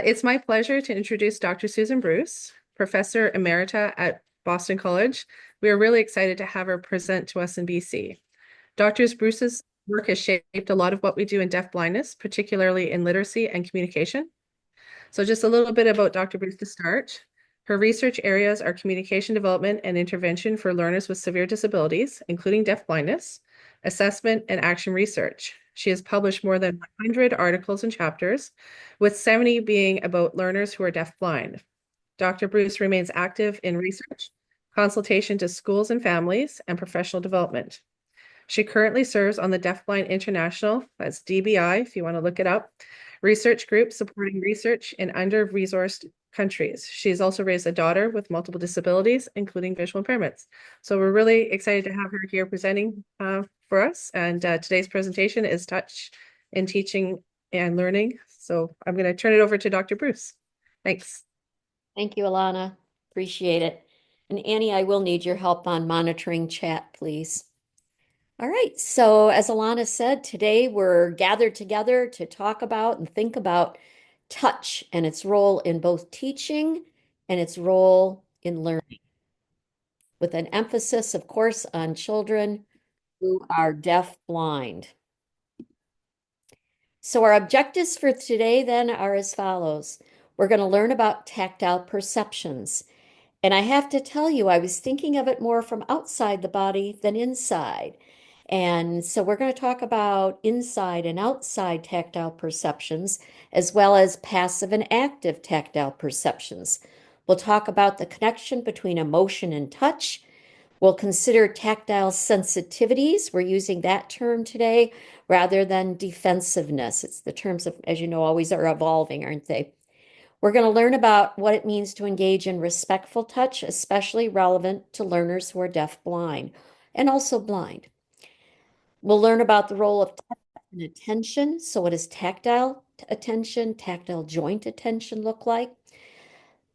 It's my pleasure to introduce Dr. Susan Bruce, Professor Emerita at Boston College. We are really excited to have her present to us in BC. Dr. Bruce's work has shaped a lot of what we do in deafblindness, particularly in literacy and communication. So just a little bit about Dr. Bruce to start. Her research areas are communication development and intervention for learners with severe disabilities, including deafblindness, assessment, and action research. She has published more than 100 articles and chapters, with 70 being about learners who are deafblind. Dr. Bruce remains active in research, consultation to schools and families, and professional development. She currently serves on the Deafblind International, that's DBI if you want to look it up, research group supporting research in under-resourced countries. She's also raised a daughter with multiple disabilities, including visual impairments. So we're really excited to have her here presenting for us. And today's presentation is Touch in Teaching and Learning. So I'm going to turn it over to Dr. Bruce. Thanks. Thank you, Alana. Appreciate it. And Annie, I will need your help on monitoring chat, please. All right, so as Alana said, today we're gathered together to talk about and think about touch and its role in both teaching and its role in learning, with an emphasis, of course, on children who are deaf-blind. So our objectives for today then are as follows. We're going to learn about tactile perceptions. And I have to tell you, I was thinking of it more from outside the body than inside. And so we're going to talk about inside and outside tactile perceptions, as well as passive and active tactile perceptions. We'll talk about the connection between emotion and touch. We'll consider tactile sensitivities. We're using that term today rather than defensiveness. It's the terms of, as you know, always are evolving, aren't they? We're going to learn about what it means to engage in respectful touch, especially relevant to learners who are deaf-blind and also blind. We'll learn about the role of touch and attention. So what does tactile attention, tactile joint attention look like?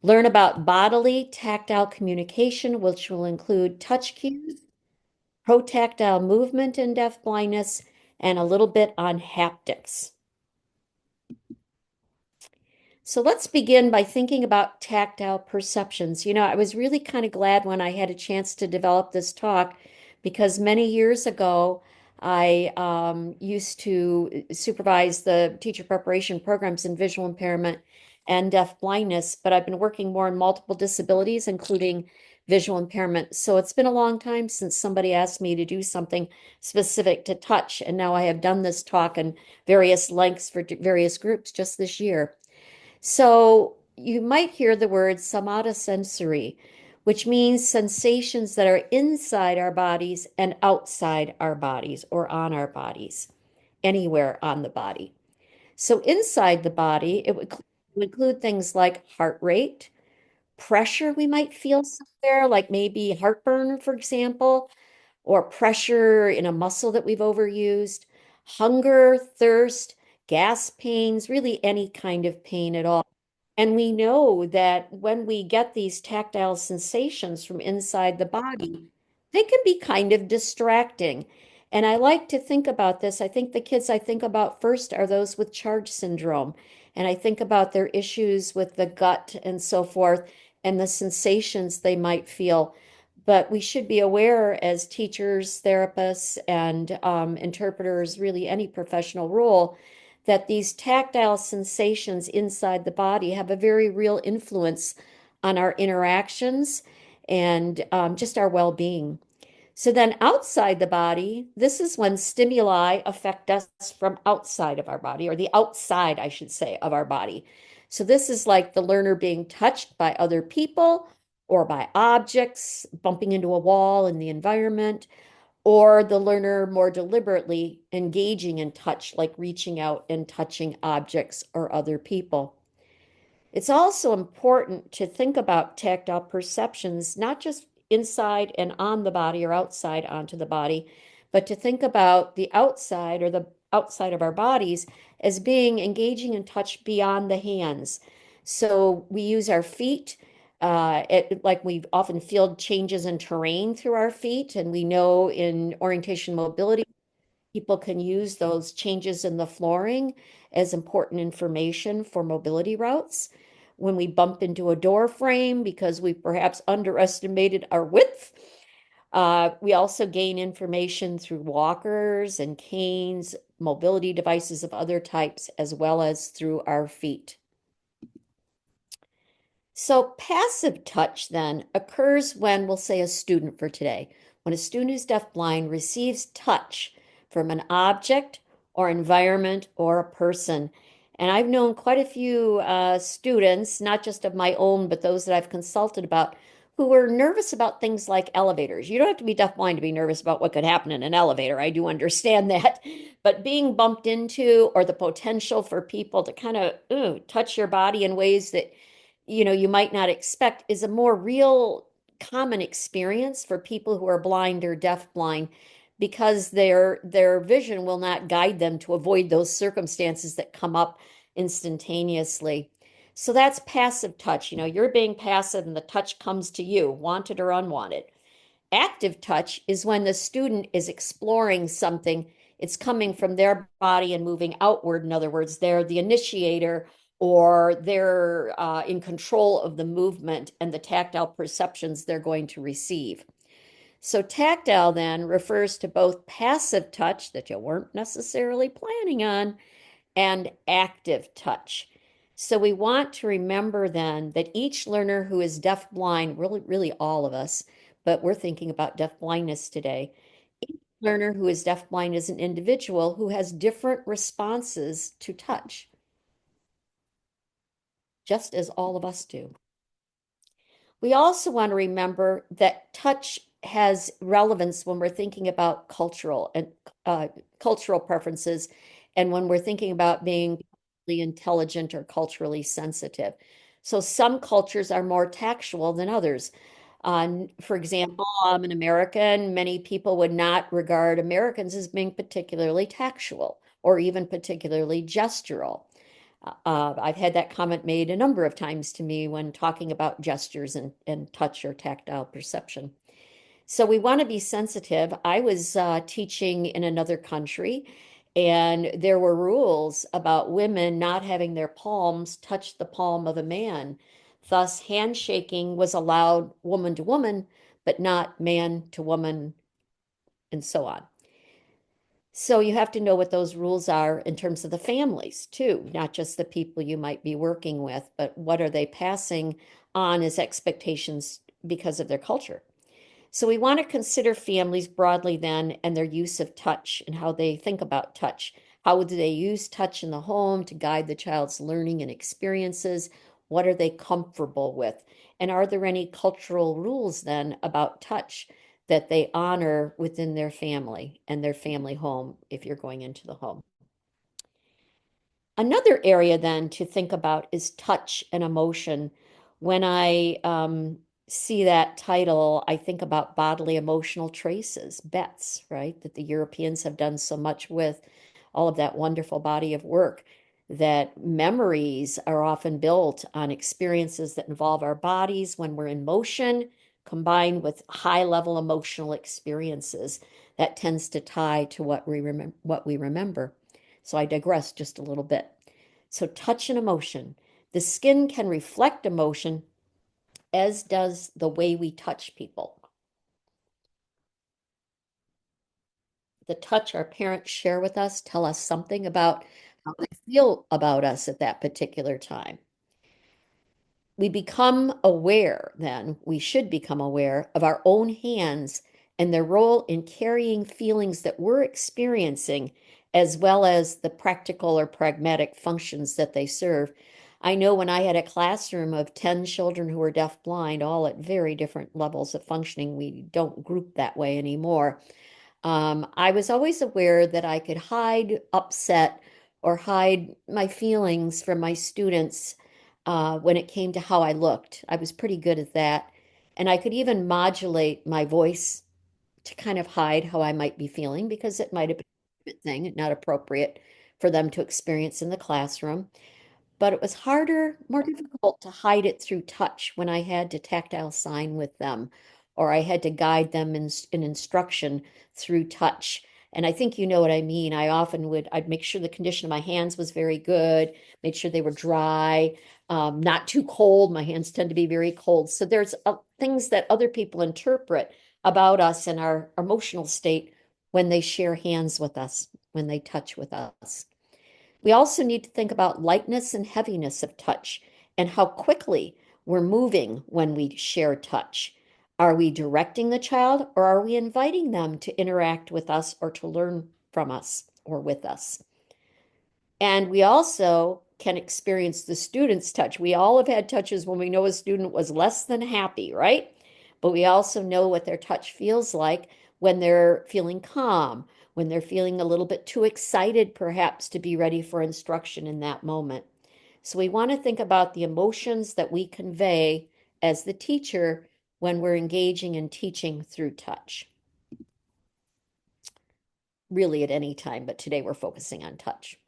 Learn about bodily tactile communication, which will include touch cues, protactile movement in deafblindness, and a little bit on haptics. So let's begin by thinking about tactile perceptions. You know, I was really kind of glad when I had a chance to develop this talk because many years ago, I used to supervise the teacher preparation programs in visual impairment and deaf blindness, but I've been working more in multiple disabilities, including visual impairment. So it's been a long time since somebody asked me to do something specific to touch, and now I have done this talk in various lengths for various groups just this year. So you might hear the word somatosensory, which means sensations that are inside our bodies and outside our bodies or on our bodies, anywhere on the body. So inside the body, it would include things like heart rate, pressure we might feel somewhere, like maybe heartburn, for example, or pressure in a muscle that we've overused, hunger, thirst, gas pains, really any kind of pain at all. And we know that when we get these tactile sensations from inside the body, they can be kind of distracting. And I like to think about this. I think the kids I think about first are those with charge syndrome. And I think about their issues with the gut and so forth and the sensations they might feel. But we should be aware as teachers, therapists, and interpreters, really any professional role, that these tactile sensations inside the body have a very real influence on our interactions and just our well-being. So then outside the body, this is when stimuli affect us from outside of our body, or the outside, I should say, of our body. So this is like the learner being touched by other people or by objects, bumping into a wall in the environment, or the learner more deliberately engaging in touch, like reaching out and touching objects or other people. It's also important to think about tactile perceptions, not just inside and on the body or outside onto the body, but to think about the outside or the outside of our bodies as being engaging in touch beyond the hands. So we use our feet. Like we often feel changes in terrain through our feet, and we know in orientation mobility People can use those changes in the flooring as important information for mobility routes. When we bump into a door frame because we perhaps underestimated our width, we also gain information through walkers and canes, mobility devices of other types, as well as through our feet. So passive touch then occurs when, we'll say a student for today, when a student who's deafblind receives touch from an object or environment or a person. And I've known quite a few students, not just of my own, but those that I've consulted about, who were nervous about things like elevators. You don't have to be deafblind to be nervous about what could happen in an elevator. I do understand that. But being bumped into or the potential for people to kind of touch your body in ways that you might not expect is a more real common experience for people who are blind or deafblind because their vision will not guide them to avoid those circumstances that come up instantaneously. So that's passive touch. You're being passive and the touch comes to you, wanted or unwanted. Active touch is when the student is exploring something. It's coming from their body and moving outward. In other words, they're the initiator or they're in control of the movement and the tactile perceptions they're going to receive. So, tactile then refers to both passive touch that you weren't necessarily planning on and active touch. So we want to remember then that each learner who is deaf-blind, really all of us, but we're thinking about deaf-blindness today. Each learner who is deaf-blind is an individual who has different responses to touch, just as all of us do. We also want to remember that touch has relevance when we're thinking about uh, cultural preferences and when we're thinking about being intelligent or culturally sensitive. So some cultures are more tactual than others. For example, I'm an American. Many people would not regard Americans as being particularly tactual or even particularly gestural. I've had that comment made a number of times to me when talking about gestures and touch or tactile perception. So we want to be sensitive. I was teaching in another country, and there were rules about women not having their palms touch the palm of a man. Thus, handshaking was allowed woman to woman, but not man to woman, and so on. So you have to know what those rules are in terms of the families too, not just the people you might be working with, but what are they passing on as expectations because of their culture. So we want to consider families broadly then and their use of touch and how they think about touch. How do they use touch in the home to guide the child's learning and experiences? What are they comfortable with? And are there any cultural rules then about touch that they honor within their family and their family home if you're going into the home? Another area then to think about is touch and emotion. When I see that title, I think about bodily emotional traces, BETS, right? That the Europeans have done so much with all of that wonderful body of work, that memories are often built on experiences that involve our bodies when we're in motion, combined with high level emotional experiences. That tends to tie to what we remember. So I digress just a little bit. So, touch and emotion. The skin can reflect emotion, as does the way we touch people. The touch our parents share with us tell us something about how they feel about us at that particular time. We become aware, then, we should become aware of our own hands and their role in carrying feelings that we're experiencing, as well as the practical or pragmatic functions that they serve. I know when I had a classroom of 10 children who were deaf-blind, all at very different levels of functioning, we don't group that way anymore. I was always aware that I could hide upset or hide my feelings from my students when it came to how I looked. I was pretty good at that. And I could even modulate my voice to kind of hide how I might be feeling because it might have been a good thing, not appropriate for them to experience in the classroom. But it was harder, more difficult to hide it through touch when I had to tactile sign with them or I had to guide them in instruction through touch. And I think you know what I mean. I'd make sure the condition of my hands was very good, made sure they were dry, not too cold. My hands tend to be very cold. So there's things that other people interpret about us and our emotional state when they share hands with us, when they touch with us. We also need to think about lightness and heaviness of touch and how quickly we're moving when we share touch. Are we directing the child or are we inviting them to interact with us or to learn from us or with us? And we also can experience the student's touch. We all have had touches when we know a student was less than happy, right? But we also know what their touch feels like when they're feeling calm, when they're feeling a little bit too excited, perhaps, to be ready for instruction in that moment. So we want to think about the emotions that we convey as the teacher when we're engaging in teaching through touch. Really at any time, but today we're focusing on touch.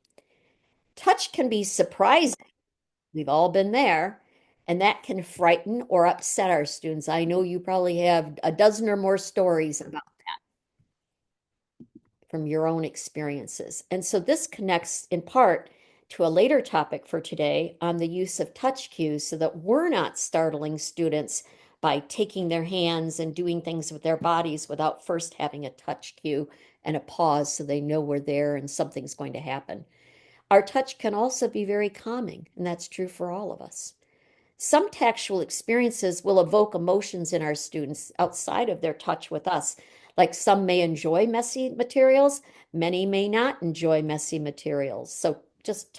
Touch can be surprising. We've all been there, and that can frighten or upset our students. I know you probably have a dozen or more stories about from your own experiences. And so this connects in part to a later topic for today on the use of touch cues so that we're not startling students by taking their hands and doing things with their bodies without first having a touch cue and a pause so they know we're there and something's going to happen. Our touch can also be very calming, and that's true for all of us. Some tactual experiences will evoke emotions in our students outside of their touch with us. Like some may enjoy messy materials, many may not enjoy messy materials. So just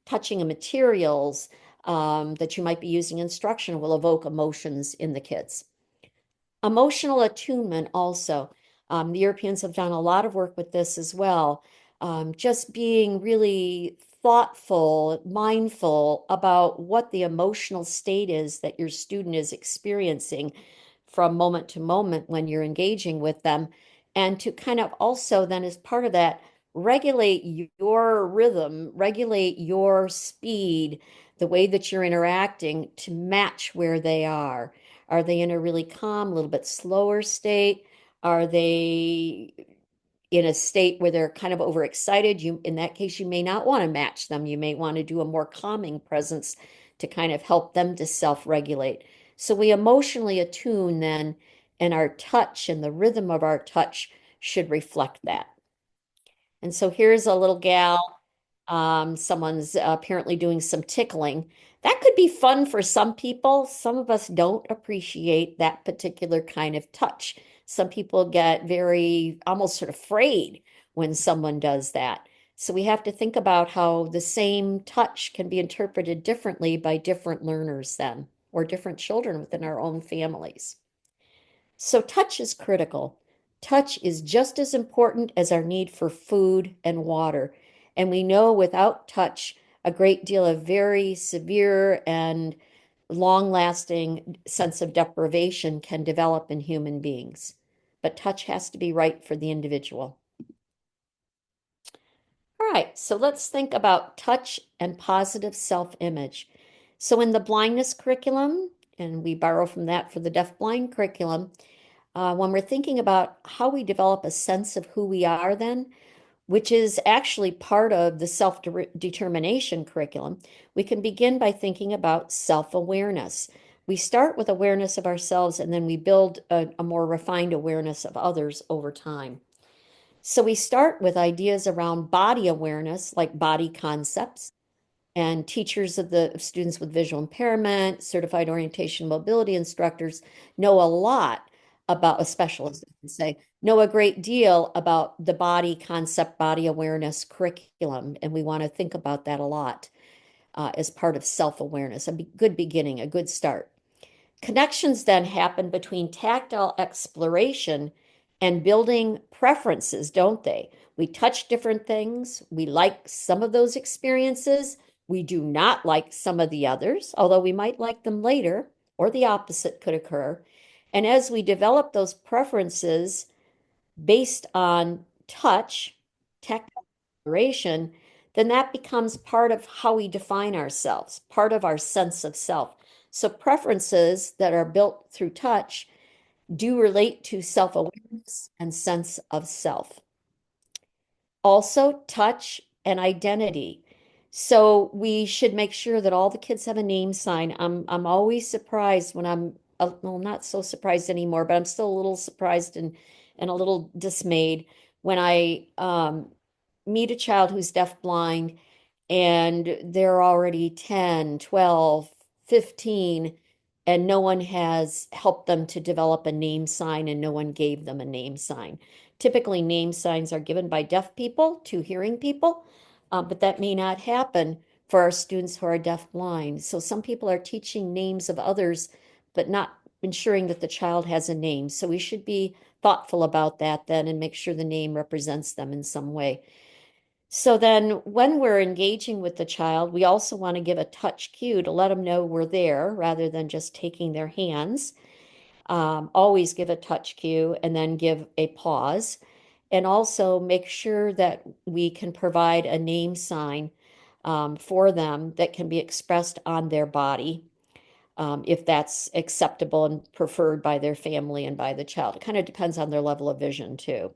touching a materials that you might be using in instruction will evoke emotions in the kids. Emotional attunement also. The Europeans have done a lot of work with this as well. Just being really thoughtful, mindful about what the emotional state is that your student is experiencing from moment to moment when you're engaging with them. And to kind of also then, as part of that, regulate your rhythm, regulate your speed, the way that you're interacting to match where they are. Are they in a really calm, a little bit slower state? Are they in a state where they're kind of overexcited? In that case, you may not want to match them. You may want to do a more calming presence to kind of help them to self-regulate. So we emotionally attune then, and our touch and the rhythm of our touch should reflect that. And so here's a little gal. Someone's apparently doing some tickling. That could be fun for some people. Some of us don't appreciate that particular kind of touch. Some people get very almost sort of afraid when someone does that. So we have to think about how the same touch can be interpreted differently by different learners then, or different children within our own families. So touch is critical. Touch is just as important as our need for food and water. And we know without touch, a great deal of very severe and long-lasting sense of deprivation can develop in human beings. But touch has to be right for the individual. All right, so let's think about touch and positive self-image. So in the blindness curriculum, and we borrow from that for the deafblind curriculum, when we're thinking about how we develop a sense of who we are then, which is actually part of the self-determination curriculum, we can begin by thinking about self-awareness. We start with awareness of ourselves and then we build a more refined awareness of others over time. So we start with ideas around body awareness, like body concepts, and teachers of students with visual impairment, certified orientation mobility instructors know a lot about, a specialist, I can say, know a great deal about the body concept, body awareness curriculum. And we want to think about that a lot as part of self-awareness, good beginning, a good start. Connections then happen between tactile exploration and building preferences, don't they? We touch different things. We like some of those experiences. We do not like some of the others, although we might like them later, or the opposite could occur. And as we develop those preferences based on touch, tactile exploration, then that becomes part of how we define ourselves, part of our sense of self. So preferences that are built through touch do relate to self-awareness and sense of self. Also, touch and identity. So we should make sure that all the kids have a name sign. I'm always surprised when well, not so surprised anymore, but I'm still a little surprised and a little dismayed when I meet a child who's deafblind and they're already 10, 12, 15, and no one has helped them to develop a name sign and no one gave them a name sign. Typically, name signs are given by deaf people to hearing people, but that may not happen for our students who are deafblind. So some people are teaching names of others, but not ensuring that the child has a name. So we should be thoughtful about that then and make sure the name represents them in some way. So then when we're engaging with the child, we also want to give a touch cue to let them know we're there rather than just taking their hands. Always give a touch cue and then give a pause. And also make sure that we can provide a name sign for them that can be expressed on their body, if that's acceptable and preferred by their family and by the child. It kind of depends on their level of vision too.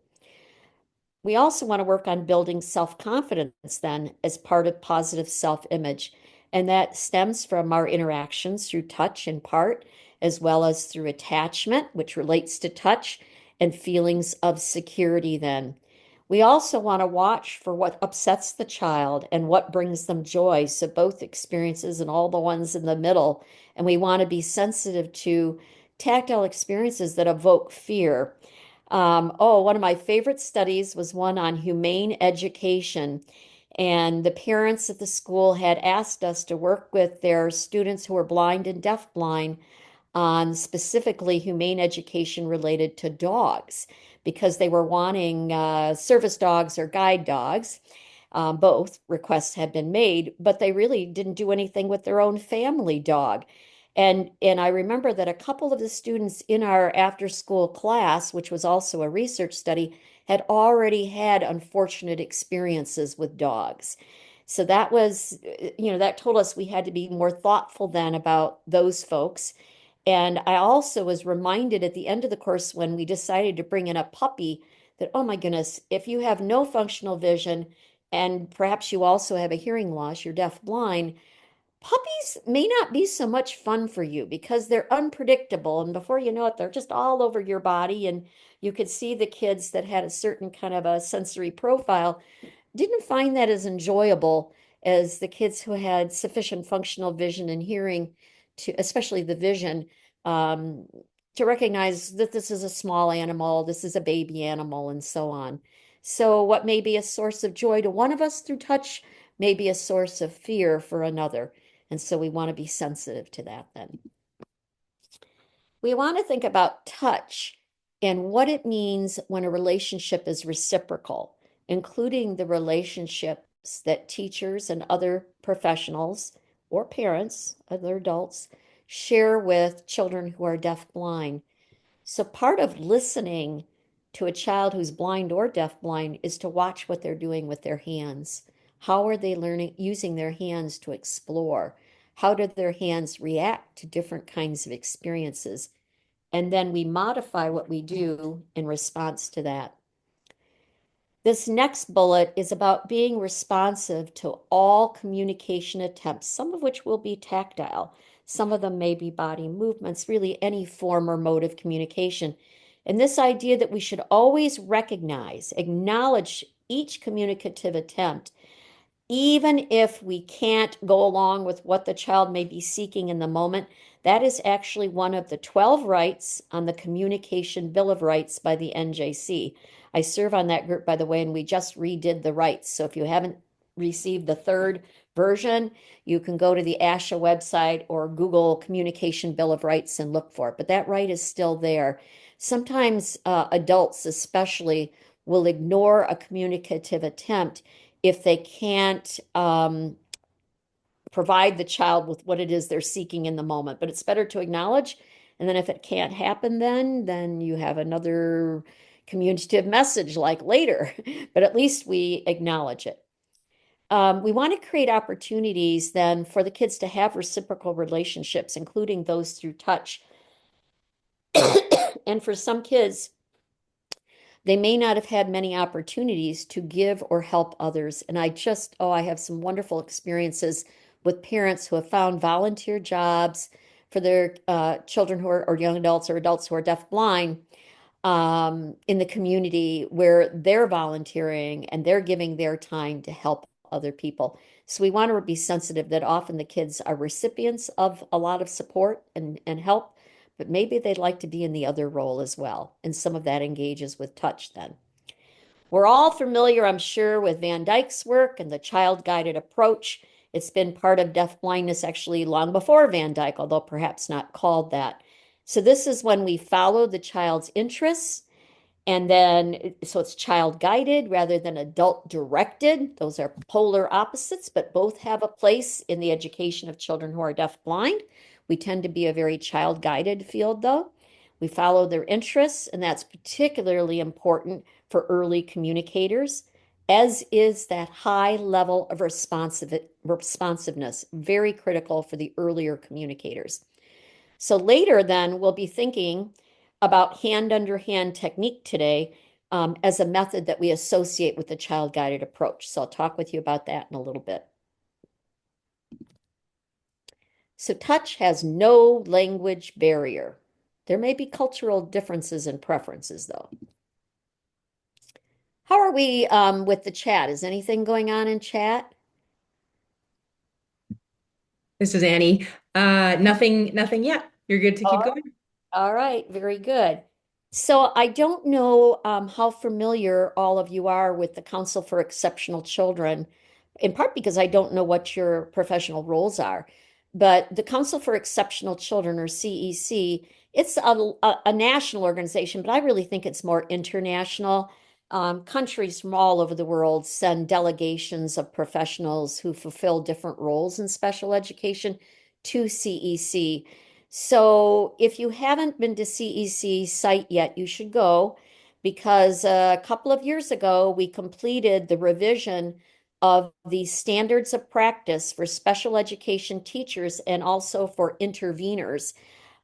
We also want to work on building self-confidence then as part of positive self-image. And that stems from our interactions through touch in part, as well as through attachment, which relates to touch, and feelings of security then. We also want to watch for what upsets the child and what brings them joy. So both experiences and all the ones in the middle. And we want to be sensitive to tactile experiences that evoke fear. One of my favorite studies was one on humane education. And the parents at the school had asked us to work with their students who were blind and deafblind on specifically humane education related to dogs because they were wanting service dogs or guide dogs. Both requests had been made, but they really didn't do anything with their own family dog. And I remember that a couple of the students in our after school class, which was also a research study, had already had unfortunate experiences with dogs. So that was, that told us we had to be more thoughtful then about those folks. And I also was reminded at the end of the course when we decided to bring in a puppy that, oh my goodness, if you have no functional vision and perhaps you also have a hearing loss, you're deaf blind, puppies may not be so much fun for you because they're unpredictable. And before you know it, they're just all over your body. And you could see the kids that had a certain kind of a sensory profile didn't find that as enjoyable as the kids who had sufficient functional vision and hearing to, especially the vision, um, to recognize that this is a small animal, this is a baby animal, and so on. So, what may be a source of joy to one of us through touch may be a source of fear for another. And so, we want to be sensitive to that then. We want to think about touch and what it means when a relationship is reciprocal, including the relationships that teachers and other professionals or parents, other adults, share with children who are deaf-blind. So part of listening to a child who's blind or deaf-blind is to watch what they're doing with their hands. How are they learning, using their hands to explore? How do their hands react to different kinds of experiences? And then we modify what we do in response to that. This next bullet is about being responsive to all communication attempts, some of which will be tactile. Some of them may be body movements, really any form or mode of communication. And this idea that we should always recognize, acknowledge each communicative attempt even if we can't go along with what the child may be seeking in the moment, that is actually one of the 12 rights on the Communication Bill of Rights by the NJC. I serve on that group, by the way, and we just redid the rights. So if you haven't received the third version, you can go to the ASHA website or Google Communication Bill of Rights and look for it. But that right is still there. Sometimes adults, especially, will ignore a communicative attempt if they can't provide the child with what it is they're seeking in the moment. But it's better to acknowledge. And then if it can't happen, then you have another communicative message like later. But at least we acknowledge it. We want to create opportunities then for the kids to have reciprocal relationships, including those through touch. And for some kids, they may not have had many opportunities to give or help others. And I have some wonderful experiences with parents who have found volunteer jobs for their children who are, or young adults or adults who are deafblind in the community where they're volunteering and they're giving their time to help other people. So we want to be sensitive that often the kids are recipients of a lot of support and help, but maybe they'd like to be in the other role as well. And some of that engages with touch then. We're all familiar, I'm sure, with Van Dyke's work and the child-guided approach. It's been part of deafblindness actually long before Van Dyke, although perhaps not called that. So this is when we follow the child's interests and then, so it's child guided rather than adult directed. Those are polar opposites, but both have a place in the education of children who are deafblind. We tend to be a very child guided field, though. We follow their interests, and that's particularly important for early communicators, as is that high level of responsiveness, very critical for the earlier communicators. So later, then, we'll be thinking about hand under hand technique today as a method that we associate with the child guided approach. So I'll talk with you about that in a little bit. So touch has no language barrier. There may be cultural differences and preferences, though. How are we with the chat? Is anything going on in chat? This is Annie. Nothing yet. You're good to keep going. All right, very good. So I don't know how familiar all of you are with the Council for Exceptional Children, in part because I don't know what your professional roles are. But the Council for Exceptional Children, or CEC, it's a national organization, but I really think it's more international. Countries from all over the world send delegations of professionals who fulfill different roles in special education to CEC. So if you haven't been to CEC site yet, you should go because a couple of years ago we completed the revision of the standards of practice for special education teachers and also for interveners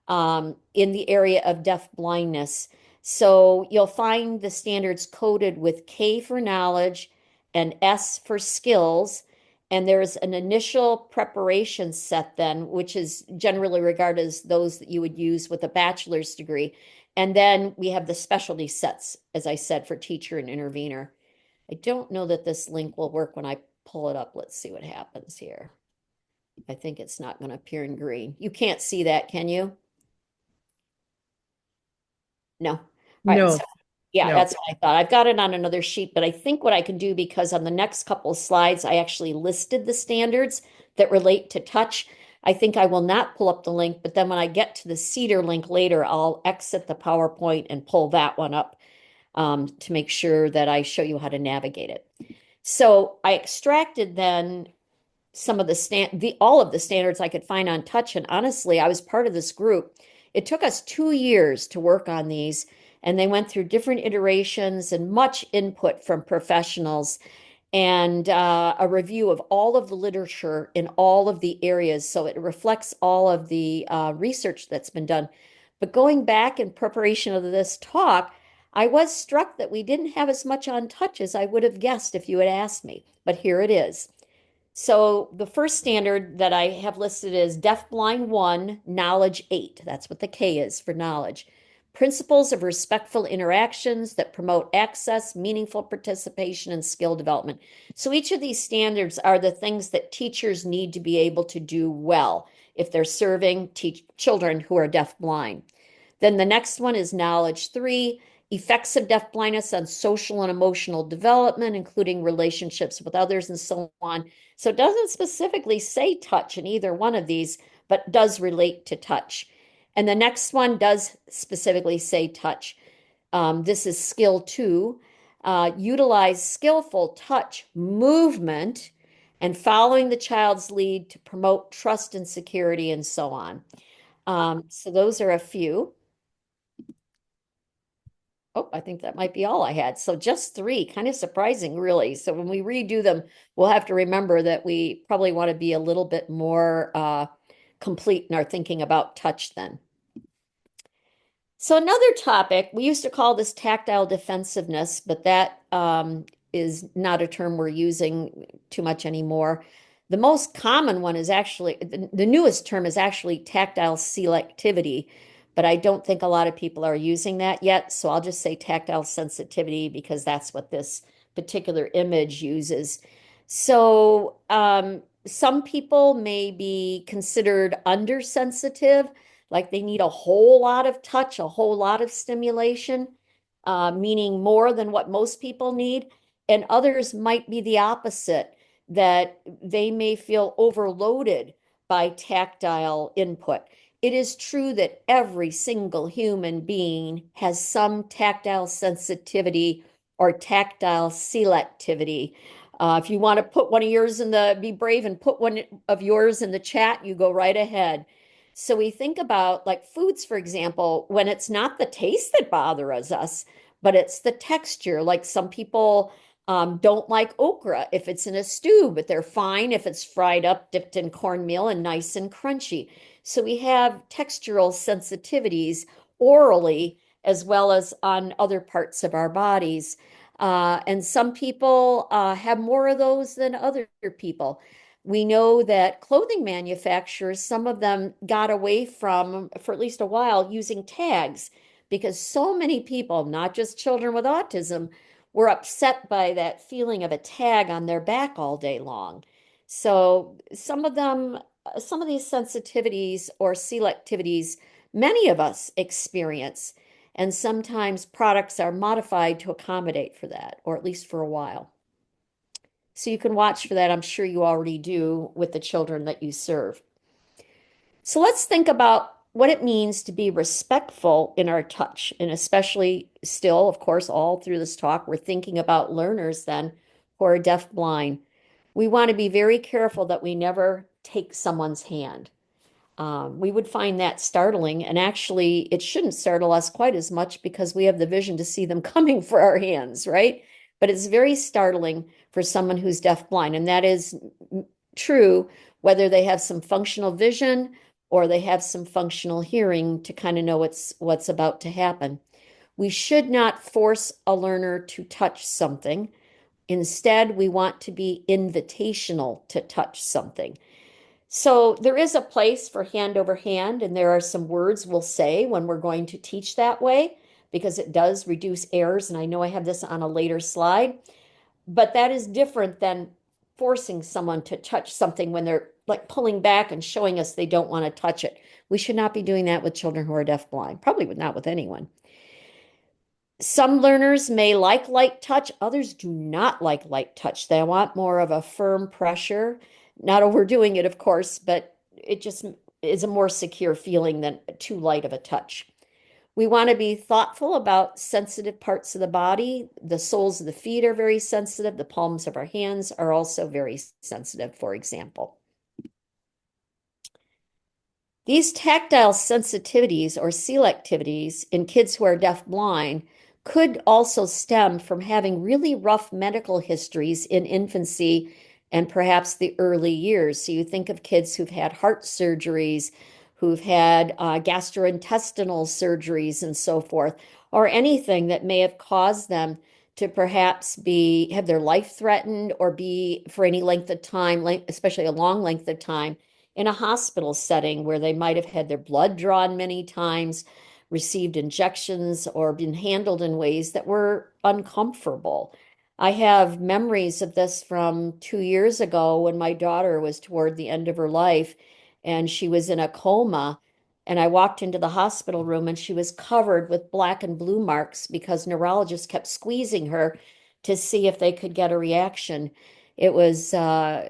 in the area of deaf blindness. So you'll find the standards coded with K for knowledge and S for skills. And there's an initial preparation set then, which is generally regarded as those that you would use with a bachelor's degree. And then we have the specialty sets, as I said, for teacher and intervener. I don't know that this link will work when I pull it up. Let's see what happens here. I think it's not going to appear in green. You can't see that, can you? No. All right. So No, yeah, no. that's what I thought. I've got it on another sheet, but I think what I can do, because on the next couple of slides, I actually listed the standards that relate to touch. I think I will not pull up the link, but then when I get to the Cedar link later, I'll exit the PowerPoint and pull that one up to make sure that I show you how to navigate it. So I extracted then some of all of the standards I could find on touch. And honestly, I was part of this group. It took us 2 years to work on these, and they went through different iterations and much input from professionals and a review of all of the literature in all of the areas. So it reflects all of the research that's been done. But going back in preparation of this talk, I was struck that we didn't have as much on touch as I would have guessed if you had asked me. But here it is. So the first standard that I have listed is Deafblind 1, Knowledge 8. That's what the K is for knowledge. Principles of respectful interactions that promote access, meaningful participation, and skill development. So each of these standards are the things that teachers need to be able to do well if they're serving children who are deafblind. Then the next one is Knowledge 3, effects of deafblindness on social and emotional development, including relationships with others and so on. So it doesn't specifically say touch in either one of these, but does relate to touch. And the next one does specifically say touch. This is skill 2. Utilize skillful touch movement and following the child's lead to promote trust and security and so on. So those are a few. Oh, I think that might be all I had. So just 3, kind of surprising, really. So when we redo them, we'll have to remember that we probably want to be a little bit more complete in our thinking about touch then. So another topic, we used to call this tactile defensiveness, but that is not a term we're using too much anymore. The most common one is actually, the newest term is actually tactile selectivity, but I don't think a lot of people are using that yet. So I'll just say tactile sensitivity because that's what this particular image uses. So some people may be considered undersensitive, like they need a whole lot of touch, a whole lot of stimulation, meaning more than what most people need. And others might be the opposite, that they may feel overloaded by tactile input. It is true that every single human being has some tactile sensitivity or tactile selectivity. If you want to put one of yours in the, be brave and put one of yours in the chat, you go right ahead. So we think about like foods, for example, when it's not the taste that bothers us, but it's the texture. Like some people don't like okra if it's in a stew, but they're fine if it's fried up, dipped in cornmeal, and nice and crunchy. So we have textural sensitivities orally as well as on other parts of our bodies. And some people have more of those than other people. We know that clothing manufacturers, some of them got away from, for at least a while, using tags because so many people, not just children with autism, were upset by that feeling of a tag on their back all day long. So some of them, some of these sensitivities or selectivities, many of us experience, and sometimes products are modified to accommodate for that, or at least for a while. So you can watch for that. I'm sure you already do with the children that you serve. So let's think about what it means to be respectful in our touch. And especially still, of course, all through this talk, we're thinking about learners then who are deafblind. We want to be very careful that we never take someone's hand. We would find that startling, and actually, it shouldn't startle us quite as much because we have the vision to see them coming for our hands, right? But it's very startling for someone who's deafblind, and that is true whether they have some functional vision or they have some functional hearing to kind of know what's about to happen. We should not force a learner to touch something. Instead, we want to be invitational to touch something. So there is a place for hand over hand, and there are some words we'll say when we're going to teach that way because it does reduce errors. And I know I have this on a later slide, but that is different than forcing someone to touch something when they're like pulling back and showing us they don't want to touch it. We should not be doing that with children who are deafblind, probably not with anyone. Some learners may like light touch, others do not like light touch. They want more of a firm pressure, not overdoing it, of course, but it just is a more secure feeling than too light of a touch. We want to be thoughtful about sensitive parts of the body. The soles of the feet are very sensitive. The palms of our hands are also very sensitive, for example. These tactile sensitivities or selectivities in kids who are deafblind could also stem from having really rough medical histories in infancy and perhaps the early years. So you think of kids who've had heart surgeries, who've had gastrointestinal surgeries and so forth, or anything that may have caused them to perhaps be have their life threatened or be for any length of time, especially a long length of time in a hospital setting where they might have had their blood drawn many times, received injections, or been handled in ways that were uncomfortable. I have memories of this from 2 years ago when my daughter was toward the end of her life and she was in a coma. And I walked into the hospital room and she was covered with black and blue marks because neurologists kept squeezing her to see if they could get a reaction. It was, yeah,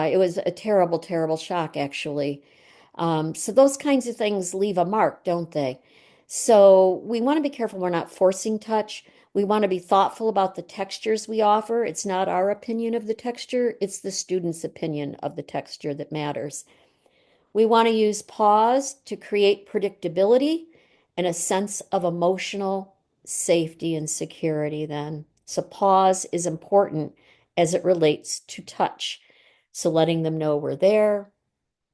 it was a terrible, terrible shock, actually. So those kinds of things leave a mark, don't they? So we want to be careful we're not forcing touch. We want to be thoughtful about the textures we offer. It's not our opinion of the texture, it's the student's opinion of the texture that matters. We want to use pause to create predictability and a sense of emotional safety and security then. So pause is important as it relates to touch. So letting them know we're there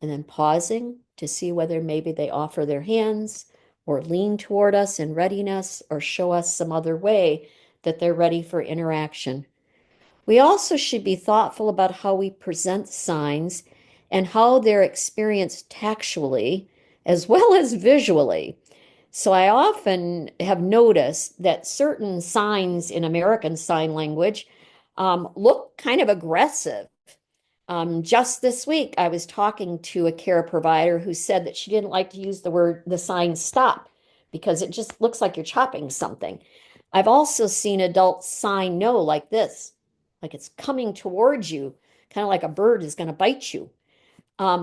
and then pausing to see whether maybe they offer their hands or lean toward us in readiness, or show us some other way that they're ready for interaction. We also should be thoughtful about how we present signs and how they're experienced tactually as well as visually. So I often have noticed that certain signs in American Sign Language look kind of aggressive. Just this week, I was talking to a care provider who said that she didn't like to use the sign stop because it just looks like you're chopping something. I've also seen adults sign no like this, like it's coming towards you, kind of like a bird is going to bite you.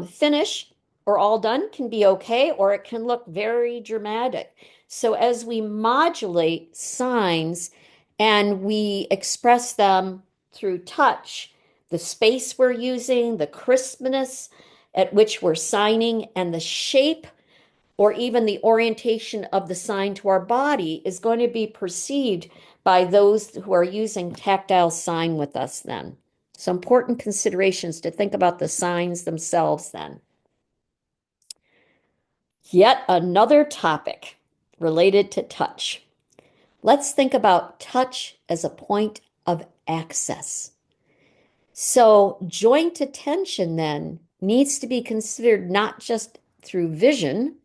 Finish or all done can be okay, or it can look very dramatic. So as we modulate signs and we express them through touch, the space we're using, the crispness at which we're signing, and the shape or even the orientation of the sign to our body is going to be perceived by those who are using tactile sign with us then. So important considerations to think about the signs themselves then. Yet another topic related to touch. Let's think about touch as a point of access. So joint attention then needs to be considered not just through vision,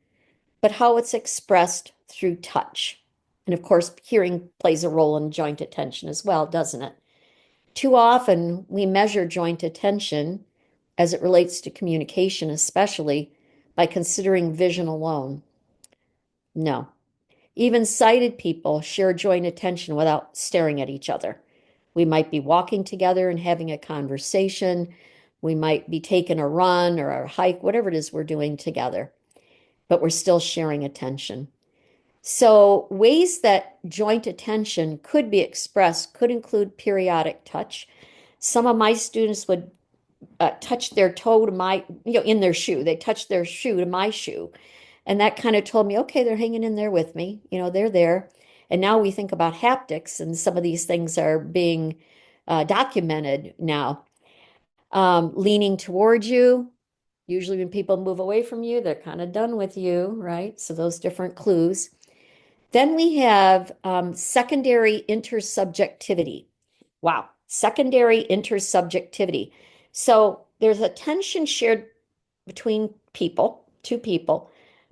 but how it's expressed through touch. And of course, hearing plays a role in joint attention as well, doesn't it? Too often we measure joint attention as it relates to communication, especially by considering vision alone. No. Even sighted people share joint attention without staring at each other. We might be walking together and having a conversation. We might be taking a run or a hike, whatever it is we're doing together, but we're still sharing attention. So, ways that joint attention could be expressed could include periodic touch. Some of my students would touch their toe to my, in their shoe. They touch their shoe to my shoe. And that kind of told me, okay, they're hanging in there with me. They're there. And now we think about haptics, and some of these things are being documented now. Leaning towards you. Usually when people move away from you, they're kind of done with you, right? So those different clues. Then we have secondary intersubjectivity. Wow, secondary intersubjectivity. So there's a tension shared between people, two people,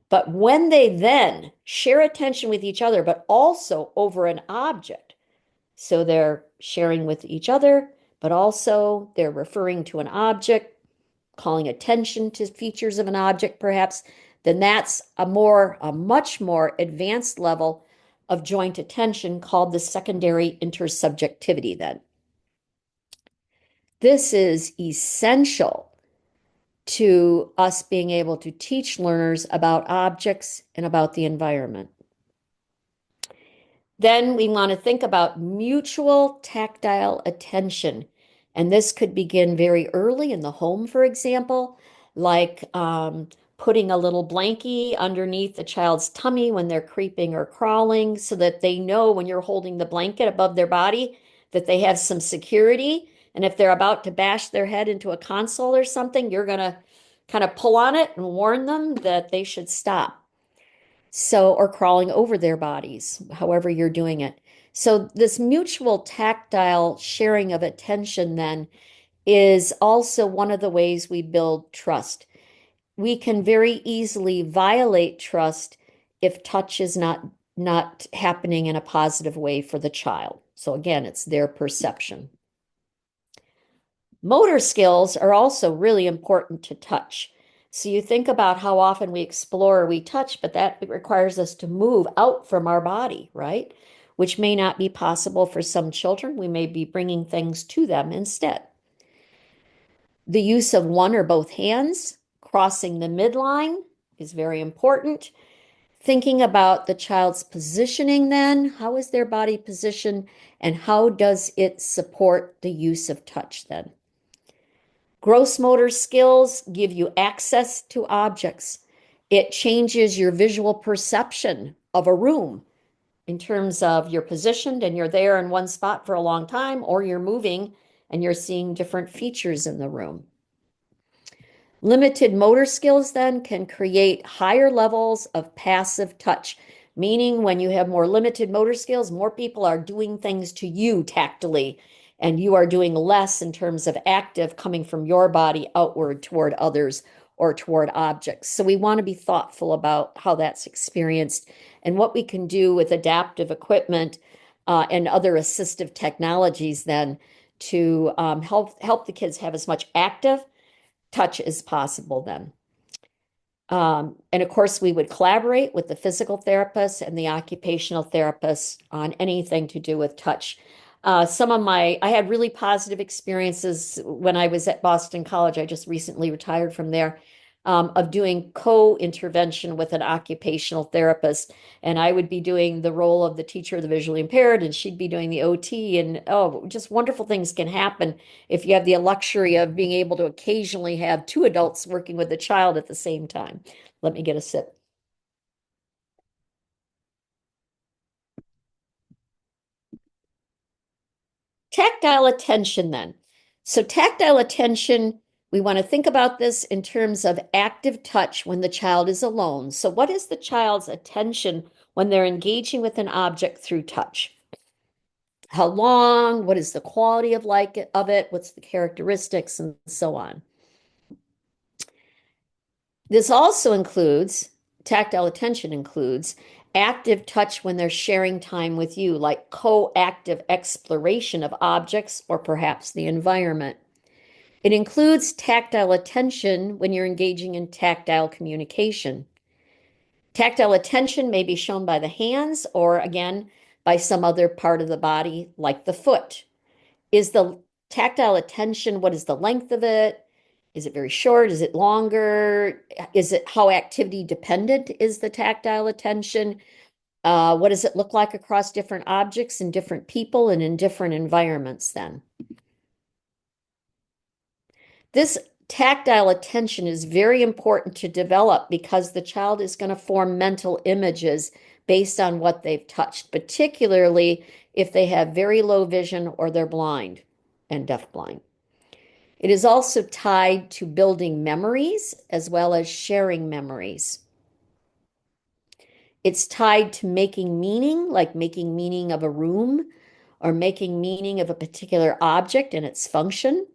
but when they then share attention with each other, but also over an object, so they're sharing with each other, but also they're referring to an object, calling attention to features of an object, perhaps, then that's a much more advanced level of joint attention called the secondary intersubjectivity then. This is essential to us being able to teach learners about objects and about the environment. Then we want to think about mutual tactile attention. And this could begin very early in the home, for example, like putting a little blankie underneath the child's tummy when they're creeping or crawling so that they know when you're holding the blanket above their body that they have some security. And if they're about to bash their head into a console or something, you're going to kind of pull on it and warn them that they should stop. So, or crawling over their bodies, however you're doing it. So this mutual tactile sharing of attention then is also one of the ways we build trust. We can very easily violate trust if touch is not happening in a positive way for the child. So again, it's their perception. Motor skills are also really important to touch. So you think about how often we explore or we touch, but that requires us to move out from our body, right? Which may not be possible for some children. We may be bringing things to them instead. The use of one or both hands, crossing the midline is very important. Thinking about the child's positioning then, how is their body positioned and how does it support the use of touch then? Gross motor skills give you access to objects. It changes your visual perception of a room in terms of you're positioned and you're there in one spot for a long time, or you're moving and you're seeing different features in the room. Limited motor skills then can create higher levels of passive touch, meaning when you have more limited motor skills, more people are doing things to you tactily, and you are doing less in terms of active coming from your body outward toward others or toward objects. So we want to be thoughtful about how that's experienced and what we can do with adaptive equipment and other assistive technologies then to help the kids have as much active touch as possible then. And of course, we would collaborate with the physical therapist and the occupational therapist on anything to do with touch. I had really positive experiences when I was at Boston College. I just recently retired from there, of doing co-intervention with an occupational therapist. And I would be doing the role of the teacher of the visually impaired, and she'd be doing the OT. And oh, just wonderful things can happen if you have the luxury of being able to occasionally have two adults working with a child at the same time. Let me get a sip. Tactile attention then. So tactile attention, we want to think about this in terms of active touch when the child is alone. So what is the child's attention when they're engaging with an object through touch? How long? What is the quality of it? What's the characteristics and so on? This also includes, tactile attention includes active touch when they're sharing time with you, like co-active exploration of objects or perhaps the environment. It includes tactile attention when you're engaging in tactile communication. Tactile attention may be shown by the hands or, again, by some other part of the body, like the foot. Is the tactile attention, what is the length of it? Is it very short? Is it longer? Is it how activity dependent is the tactile attention? What does it look like across different objects and different people and in different environments then? This tactile attention is very important to develop because the child is going to form mental images based on what they've touched, particularly if they have very low vision or they're blind and deafblind. It is also tied to building memories as well as sharing memories. It's tied to making meaning, like making meaning of a room or making meaning of a particular object and its function.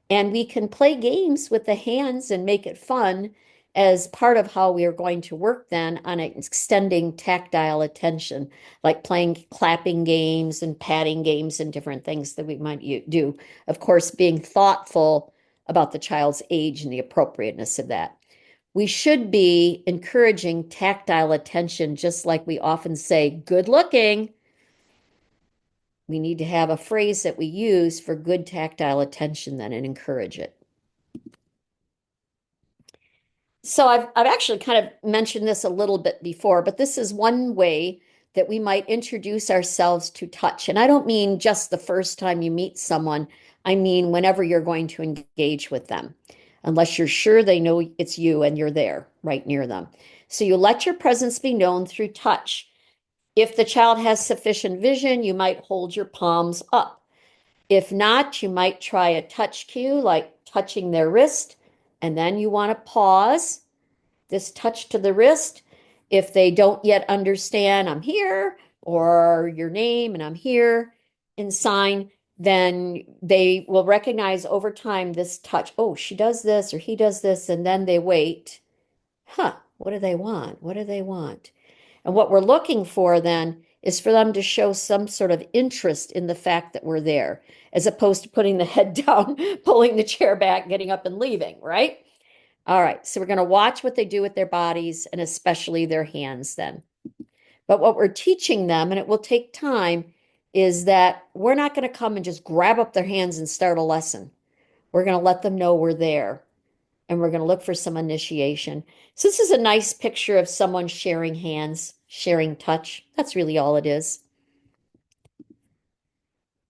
And we can play games with the hands and make it fun as part of how we are going to work then on extending tactile attention, like playing clapping games and patting games and different things that we might do. Of course, being thoughtful about the child's age and the appropriateness of that. We should be encouraging tactile attention, just like we often say, good looking. We need to have a phrase that we use for good tactile attention then and encourage it. So I've actually kind of mentioned this a little bit before, but this is one way that we might introduce ourselves to touch. And I don't mean just the first time you meet someone. I mean whenever you're going to engage with them, unless you're sure they know it's you and you're there right near them. So you let your presence be known through touch. If the child has sufficient vision, you might hold your palms up. If not, you might try a touch cue like touching their wrist, and then you want to pause this touch to the wrist. If they don't yet understand, I'm here, or your name and I'm here in sign, then they will recognize over time this touch. Oh, she does this or he does this, and then they wait. Huh, what do they want? What do they want? And what we're looking for then is for them to show some sort of interest in the fact that we're there, as opposed to putting the head down, pulling the chair back, getting up and leaving, right? All right, so we're going to watch what they do with their bodies and especially their hands then. But what we're teaching them, and it will take time, is that we're not going to come and just grab up their hands and start a lesson. We're going to let them know we're there, and we're going to look for some initiation. So this is a nice picture of someone sharing hands, sharing touch. That's really all it is.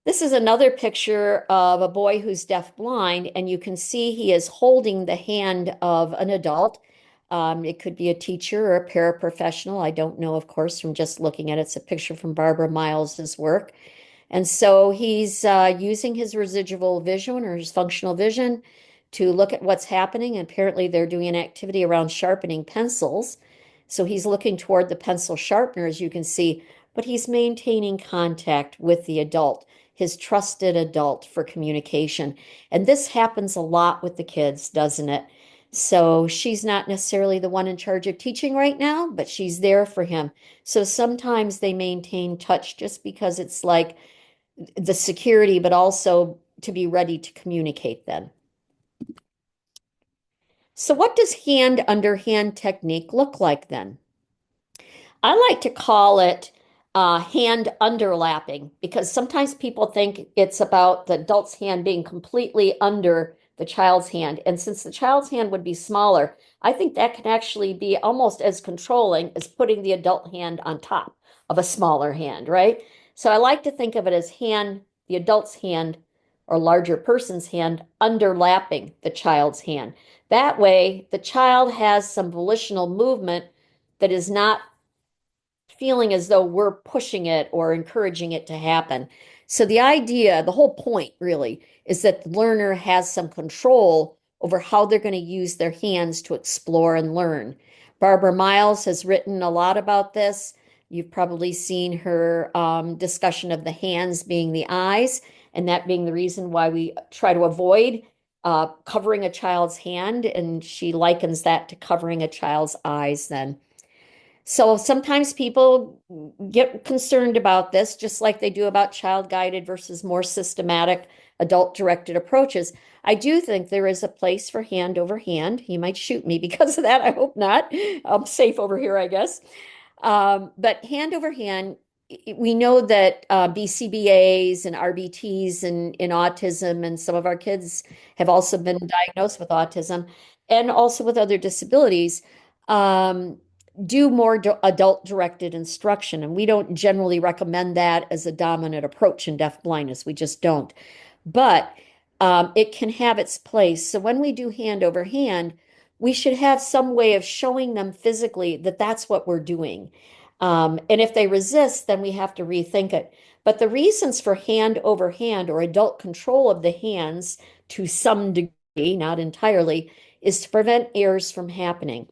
This is another picture of a boy who's deafblind, and you can see he is holding the hand of an adult. It could be a teacher or a paraprofessional. I don't know, of course, from just looking at it. It's a picture from Barbara Miles's work. And so he's using his residual vision or his functional vision to look at what's happening. And apparently, they're doing an activity around sharpening pencils. So he's looking toward the pencil sharpener, as you can see, but he's maintaining contact with the adult, his trusted adult for communication. And this happens a lot with the kids, doesn't it? So she's not necessarily the one in charge of teaching right now, but she's there for him. So sometimes they maintain touch just because it's like the security, but also to be ready to communicate then. So what does hand under hand technique look like then? I like to call it hand underlapping because sometimes people think it's about the adult's hand being completely under the child's hand. And since the child's hand would be smaller, I think that can actually be almost as controlling as putting the adult hand on top of a smaller hand, right? So I like to think of it as the adult's hand or larger person's hand underlapping the child's hand. That way, the child has some volitional movement that is not feeling as though we're pushing it or encouraging it to happen. So the idea, the whole point really, is that the learner has some control over how they're going to use their hands to explore and learn. Barbara Miles has written a lot about this. You've probably seen her discussion of the hands being the eyes, and that being the reason why we try to avoid covering a child's hand, and she likens that to covering a child's eyes then. So sometimes people get concerned about this, just like they do about child-guided versus more systematic adult-directed approaches. I do think there is a place for hand over hand. He might shoot me because of that. I hope not. I'm safe over here, I guess. But hand over hand, we know that BCBAs and RBTs in autism, and some of our kids have also been diagnosed with autism and also with other disabilities. Do more adult-directed instruction, and we don't generally recommend that as a dominant approach in deaf blindness. We just don't. But it can have its place. So when we do hand over hand, we should have some way of showing them physically that that's what we're doing. And if they resist, then we have to rethink it. But the reasons for hand over hand or adult control of the hands to some degree, not entirely, is to prevent errors from happening.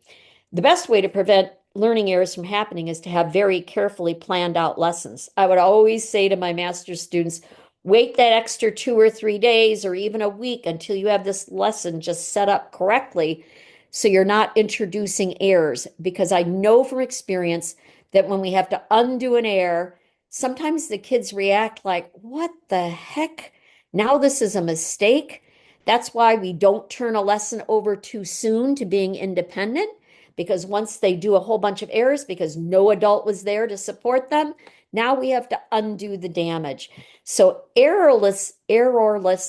The best way to prevent learning errors from happening is to have very carefully planned out lessons. I would always say to my master's students, wait that extra 2 or 3 days or even a week until you have this lesson just set up correctly so you're not introducing errors. Because I know from experience that when we have to undo an error, sometimes the kids react like, what the heck? Now this is a mistake. That's why we don't turn a lesson over too soon to being independent, because once they do a whole bunch of errors because no adult was there to support them, now we have to undo the damage. So errorless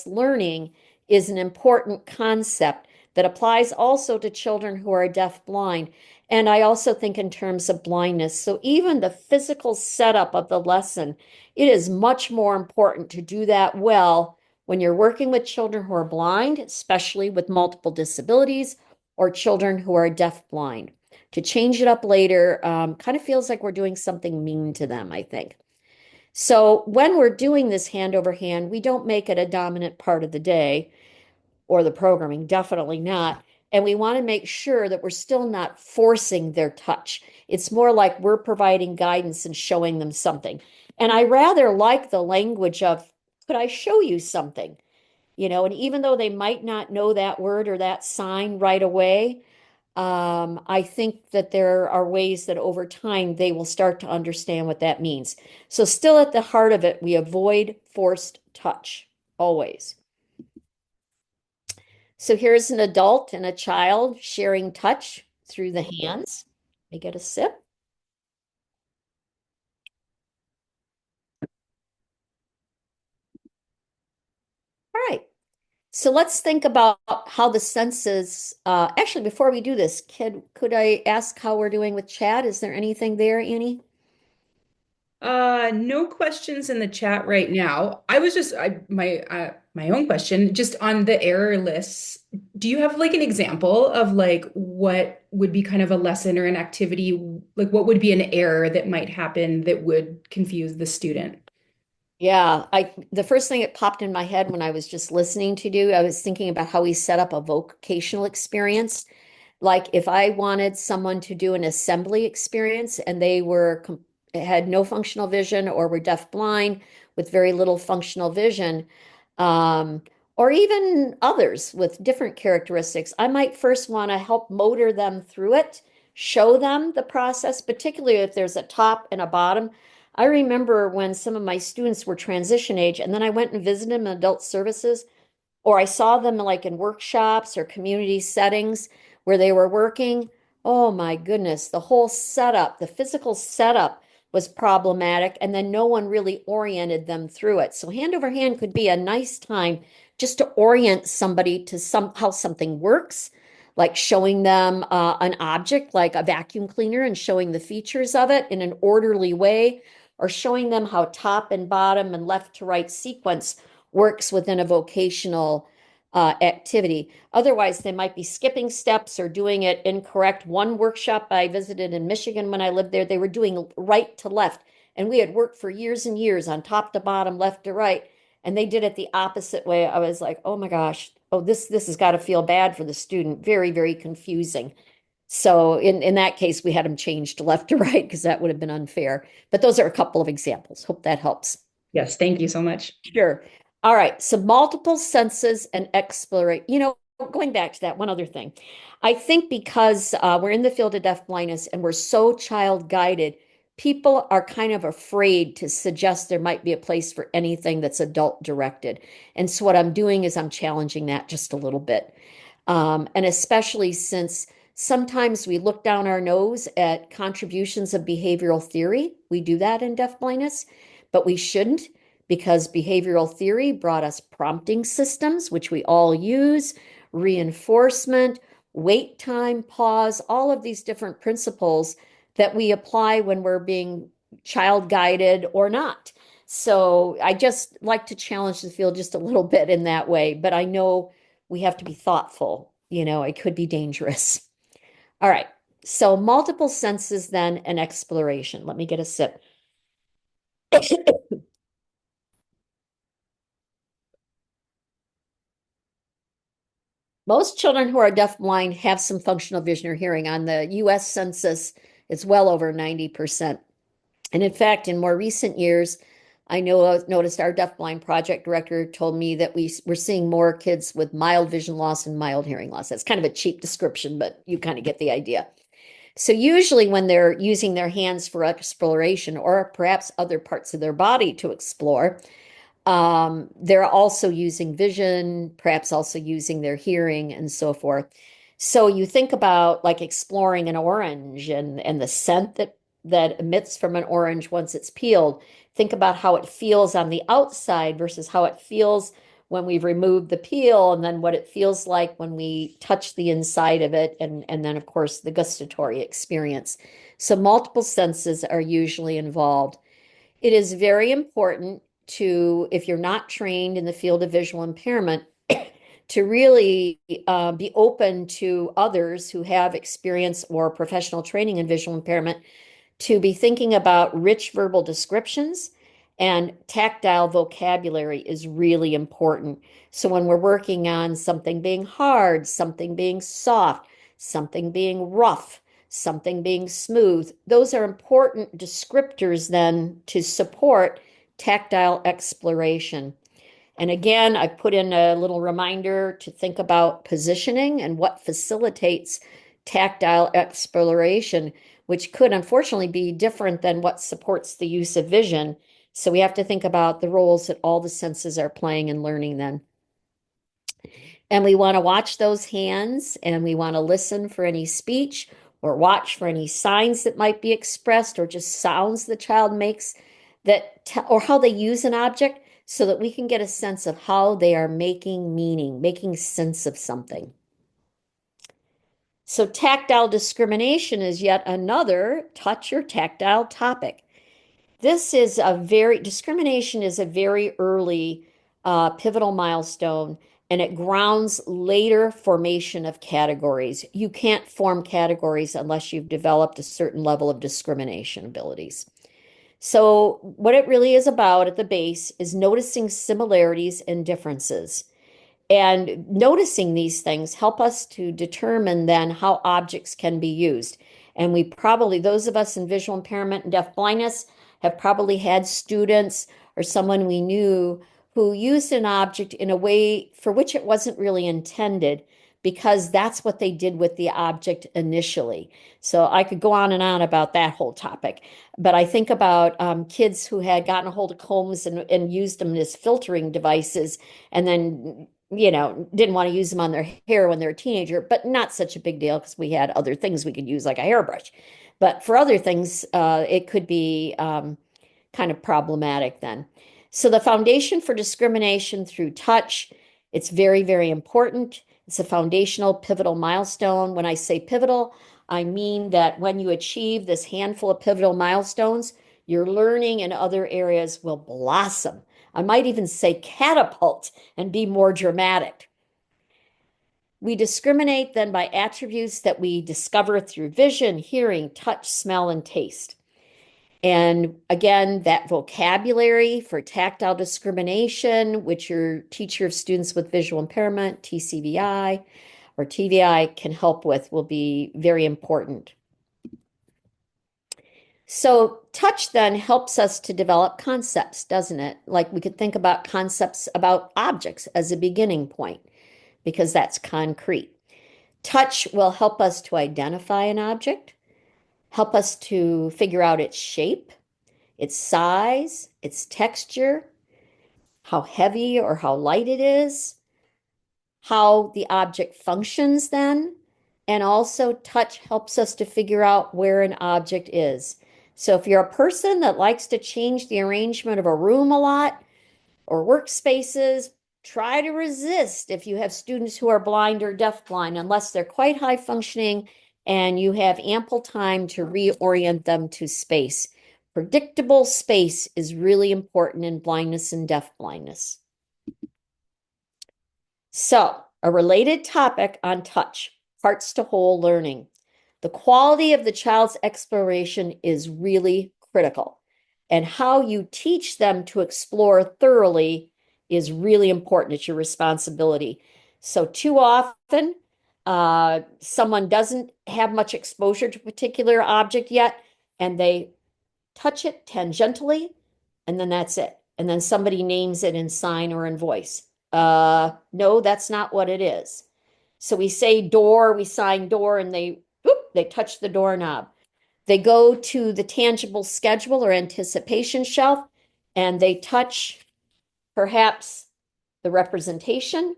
learning is an important concept that applies also to children who are deaf-blind. And I also think in terms of blindness. So even the physical setup of the lesson, it is much more important to do that well when you're working with children who are blind, especially with multiple disabilities, or children who are deaf-blind. To change it up later kind of feels like we're doing something mean to them, I think. So when we're doing this hand over hand, we don't make it a dominant part of the day or the programming, definitely not. And we want to make sure that we're still not forcing their touch. It's more like we're providing guidance and showing them something. And I rather like the language of, could I show you something? And even though they might not know that word or that sign right away, I think that there are ways that over time they will start to understand what that means. So still at the heart of it, we avoid forced touch, always. So here's an adult and a child sharing touch through the hands. Let me get a sip. All right. So let's think about how the senses, actually, before we do this, could I ask how we're doing with chat? Is there anything there, Annie? No questions in the chat right now. I was just my own question just on the error lists. Do you have like an example of like what would be kind of a lesson or an activity, like what would be an error that might happen that would confuse the student? Yeah, the first thing that popped in my head when I was just listening to you, I was thinking about how we set up a vocational experience. Like if I wanted someone to do an assembly experience and they had no functional vision or were deafblind with very little functional vision, um, or even others with different characteristics, I might first want to help motor them through it, show them the process, particularly if there's a top and a bottom. I remember when some of my students were transition age, and then I went and visited them in adult services, or I saw them like in workshops or community settings where they were working. Oh my goodness, the whole setup, the physical setup was problematic, and then no one really oriented them through it. So hand over hand could be a nice time just to orient somebody to how something works, like showing them an object like a vacuum cleaner and showing the features of it in an orderly way, or showing them how top and bottom and left to right sequence works within a vocational activity. Otherwise, they might be skipping steps or doing it incorrect. One workshop I visited in Michigan when I lived there, they were doing right to left. And we had worked for years and years on top to bottom, left to right. And they did it the opposite way. I was like, oh my gosh, oh, this has got to feel bad for the student. Very, very confusing. So in that case, we had them change to left to right because that would have been unfair. But those are a couple of examples. Hope that helps. Yes, thank you so much. Sure. All right. So multiple senses and exploration. Going back to that, one other thing. I think because we're in the field of deafblindness and we're so child guided, people are kind of afraid to suggest there might be a place for anything that's adult directed. And so what I'm doing is I'm challenging that just a little bit. And especially since sometimes we look down our nose at contributions of behavioral theory. We do that in deafblindness, but we shouldn't, because behavioral theory brought us prompting systems, which we all use, reinforcement, wait time, pause, all of these different principles that we apply when we're being child guided or not. So I just like to challenge the field just a little bit in that way, but I know we have to be thoughtful. It could be dangerous. All right. So multiple senses then and exploration. Let me get a sip. Most children who are deafblind have some functional vision or hearing. On the US Census, it's well over 90%. And in fact, in more recent years, noticed our deafblind project director told me that we're seeing more kids with mild vision loss and mild hearing loss. That's kind of a cheap description, but you kind of get the idea. So usually when they're using their hands for exploration or perhaps other parts of their body to explore, they're also using vision, perhaps also using their hearing and so forth. So you think about like exploring an orange and the scent that emits from an orange once it's peeled. Think about how it feels on the outside versus how it feels when we've removed the peel, and then what it feels like when we touch the inside of it, and then of course the gustatory experience. So multiple senses are usually involved. It is very important to, if you're not trained in the field of visual impairment, to really be open to others who have experience or professional training in visual impairment, to be thinking about rich verbal descriptions, and tactile vocabulary is really important. So when we're working on something being hard, something being soft, something being rough, something being smooth, those are important descriptors then to support tactile exploration. And again, I put in a little reminder to think about positioning and what facilitates tactile exploration, which could unfortunately be different than what supports the use of vision. So we have to think about the roles that all the senses are playing in learning then. And we want to watch those hands, and we want to listen for any speech or watch for any signs that might be expressed or just sounds the child makes or how they use an object, so that we can get a sense of how they are making meaning, making sense of something. So tactile discrimination is yet another touch or tactile topic. Discrimination is a very early pivotal milestone, and it grounds later formation of categories. You can't form categories unless you've developed a certain level of discrimination abilities. So, what it really is about at the base is noticing similarities and differences. And noticing these things help us to determine then how objects can be used. And we probably, those of us in visual impairment and deaf blindness, have probably had students or someone we knew who used an object in a way for which it wasn't really intended because that's what they did with the object initially. So I could go on and on about that whole topic. But I think about kids who had gotten a hold of combs and used them as filtering devices and then didn't want to use them on their hair when they're a teenager, but not such a big deal because we had other things we could use, like a hairbrush. But for other things, it could be kind of problematic then. So the foundation for discrimination through touch, it's very, very important. It's a foundational pivotal milestone. When I say pivotal, I mean that when you achieve this handful of pivotal milestones, your learning in other areas will blossom. I might even say catapult and be more dramatic. We discriminate then by attributes that we discover through vision, hearing, touch, smell, and taste. And again, that vocabulary for tactile discrimination, which your teacher of students with visual impairment, TCVI or TVI, can help with, will be very important. So touch then helps us to develop concepts, doesn't it? Like we could think about concepts about objects as a beginning point, because that's concrete. Touch will help us to identify an object, help us to figure out its shape, its size, its texture, how heavy or how light it is, how the object functions then, and also touch helps us to figure out where an object is. So if you're a person that likes to change the arrangement of a room a lot or workspaces, try to resist if you have students who are blind or deafblind, unless they're quite high functioning and you have ample time to reorient them to space. Predictable space is really important in blindness and deafblindness. So, a related topic on touch, parts to whole learning. The quality of the child's exploration is really critical, and how you teach them to explore thoroughly is really important. It's your responsibility. So, too often, someone doesn't have much exposure to a particular object yet, and they touch it tangentially, and then that's it. And then somebody names it in sign or in voice. No, that's not what it is. So we say door, we sign door, and they touch the doorknob. They go to the tangible schedule or anticipation shelf, and they touch perhaps the representation,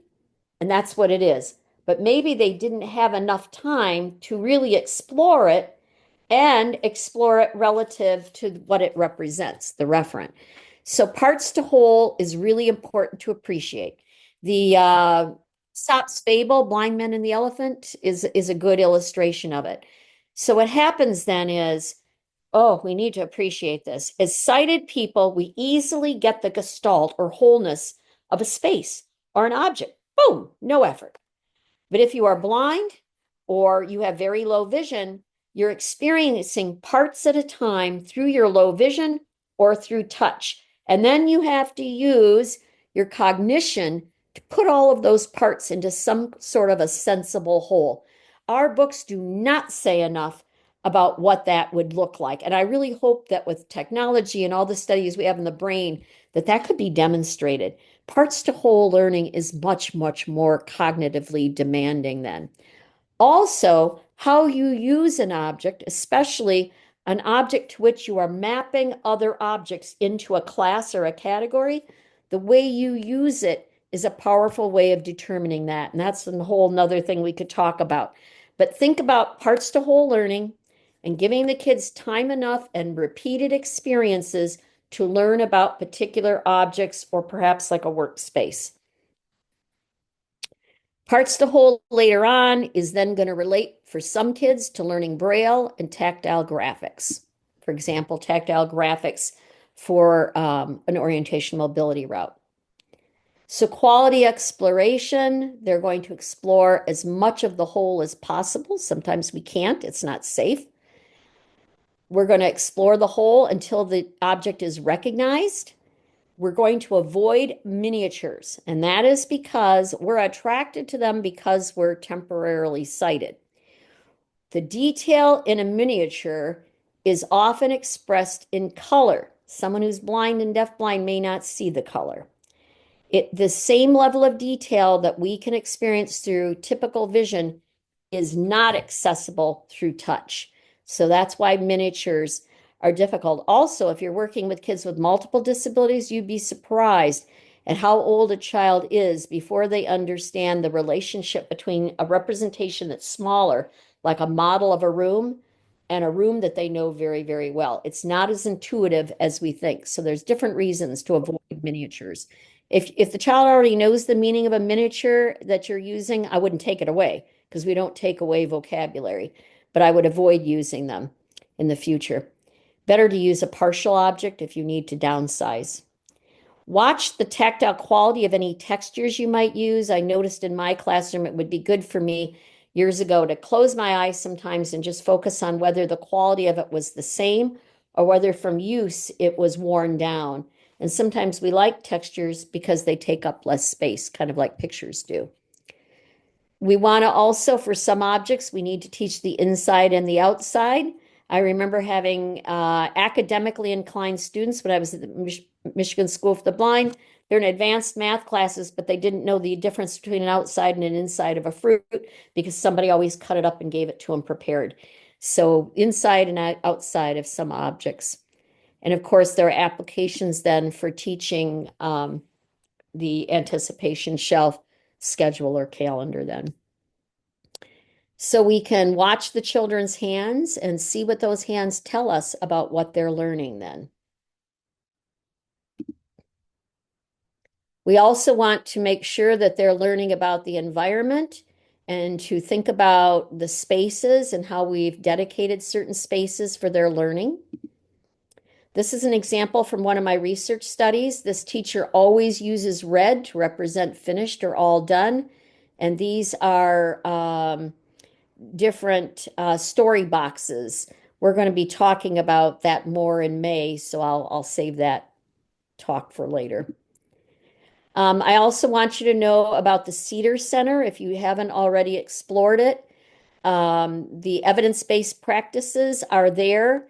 and that's what it is. But maybe they didn't have enough time to really explore it and explore it relative to what it represents, the referent. So parts to whole is really important to appreciate. The Aesop's fable, Blind Men and the Elephant, is a good illustration of it. So what happens then is, oh, we need to appreciate this. As sighted people, we easily get the gestalt or wholeness of a space or an object. Boom, no effort. But if you are blind or you have very low vision, you're experiencing parts at a time through your low vision or through touch. And then you have to use your cognition to put all of those parts into some sort of a sensible whole. Our books do not say enough about what that would look like. And I really hope that with technology and all the studies we have in the brain, that could be demonstrated. Parts to whole learning is much, much more cognitively demanding then. Also, how you use an object, especially an object to which you are mapping other objects into a class or a category, the way you use it is a powerful way of determining that. And that's a whole nother thing we could talk about. But think about parts to whole learning and giving the kids time enough and repeated experiences to learn about particular objects or perhaps like a workspace. Parts to whole later on is then going to relate for some kids to learning Braille and tactile graphics. For example, tactile graphics for an orientation mobility route. So quality exploration, they're going to explore as much of the whole as possible. Sometimes we can't, it's not safe. We're going to explore the whole until the object is recognized. We're going to avoid miniatures, and that is because we're attracted to them because we're temporarily sighted. The detail in a miniature is often expressed in color. Someone who's blind and deafblind may not see the color. The same level of detail that we can experience through typical vision is not accessible through touch. So that's why miniatures are difficult. Also, if you're working with kids with multiple disabilities, you'd be surprised at how old a child is before they understand the relationship between a representation that's smaller, like a model of a room, and a room that they know very, very well. It's not as intuitive as we think. So there's different reasons to avoid miniatures. If the child already knows the meaning of a miniature that you're using, I wouldn't take it away because we don't take away vocabulary, but I would avoid using them in the future. Better to use a partial object if you need to downsize. Watch the tactile quality of any textures you might use. I noticed in my classroom it would be good for me years ago to close my eyes sometimes and just focus on whether the quality of it was the same or whether from use it was worn down. And sometimes we like textures because they take up less space, kind of like pictures do. We want to also, for some objects, we need to teach the inside and the outside. I remember having academically inclined students when I was at the Michigan School for the Blind. They're in advanced math classes, but they didn't know the difference between an outside and an inside of a fruit because somebody always cut it up and gave it to them prepared. So inside and outside of some objects. And of course, there are applications then for teaching the anticipation shelf, schedule, or calendar then. So we can watch the children's hands and see what those hands tell us about what they're learning then. We also want to make sure that they're learning about the environment and to think about the spaces and how we've dedicated certain spaces for their learning. This is an example from one of my research studies. This teacher always uses red to represent finished or all done. And these are different story boxes. We're going to be talking about that more in May, so I'll save that talk for later. I also want you to know about the Cedar Center if you haven't already explored it. The evidence-based practices are there.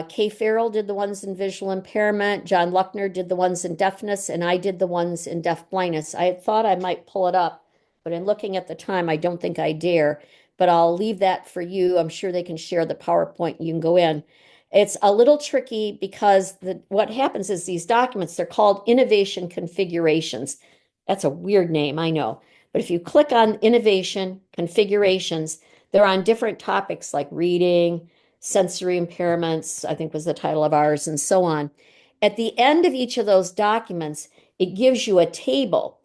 Kay Farrell did the ones in visual impairment. John Luckner did the ones in deafness, and I did the ones in deaf blindness. I thought I might pull it up, but in looking at the time, I don't think I dare. But I'll leave that for you. I'm sure they can share the PowerPoint. You can go in. It's a little tricky because what happens is these documents, they're called innovation configurations. That's a weird name, I know. But if you click on innovation configurations, they're on different topics like reading, sensory impairments, I think was the title of ours, and so on. At the end of each of those documents, it gives you a table.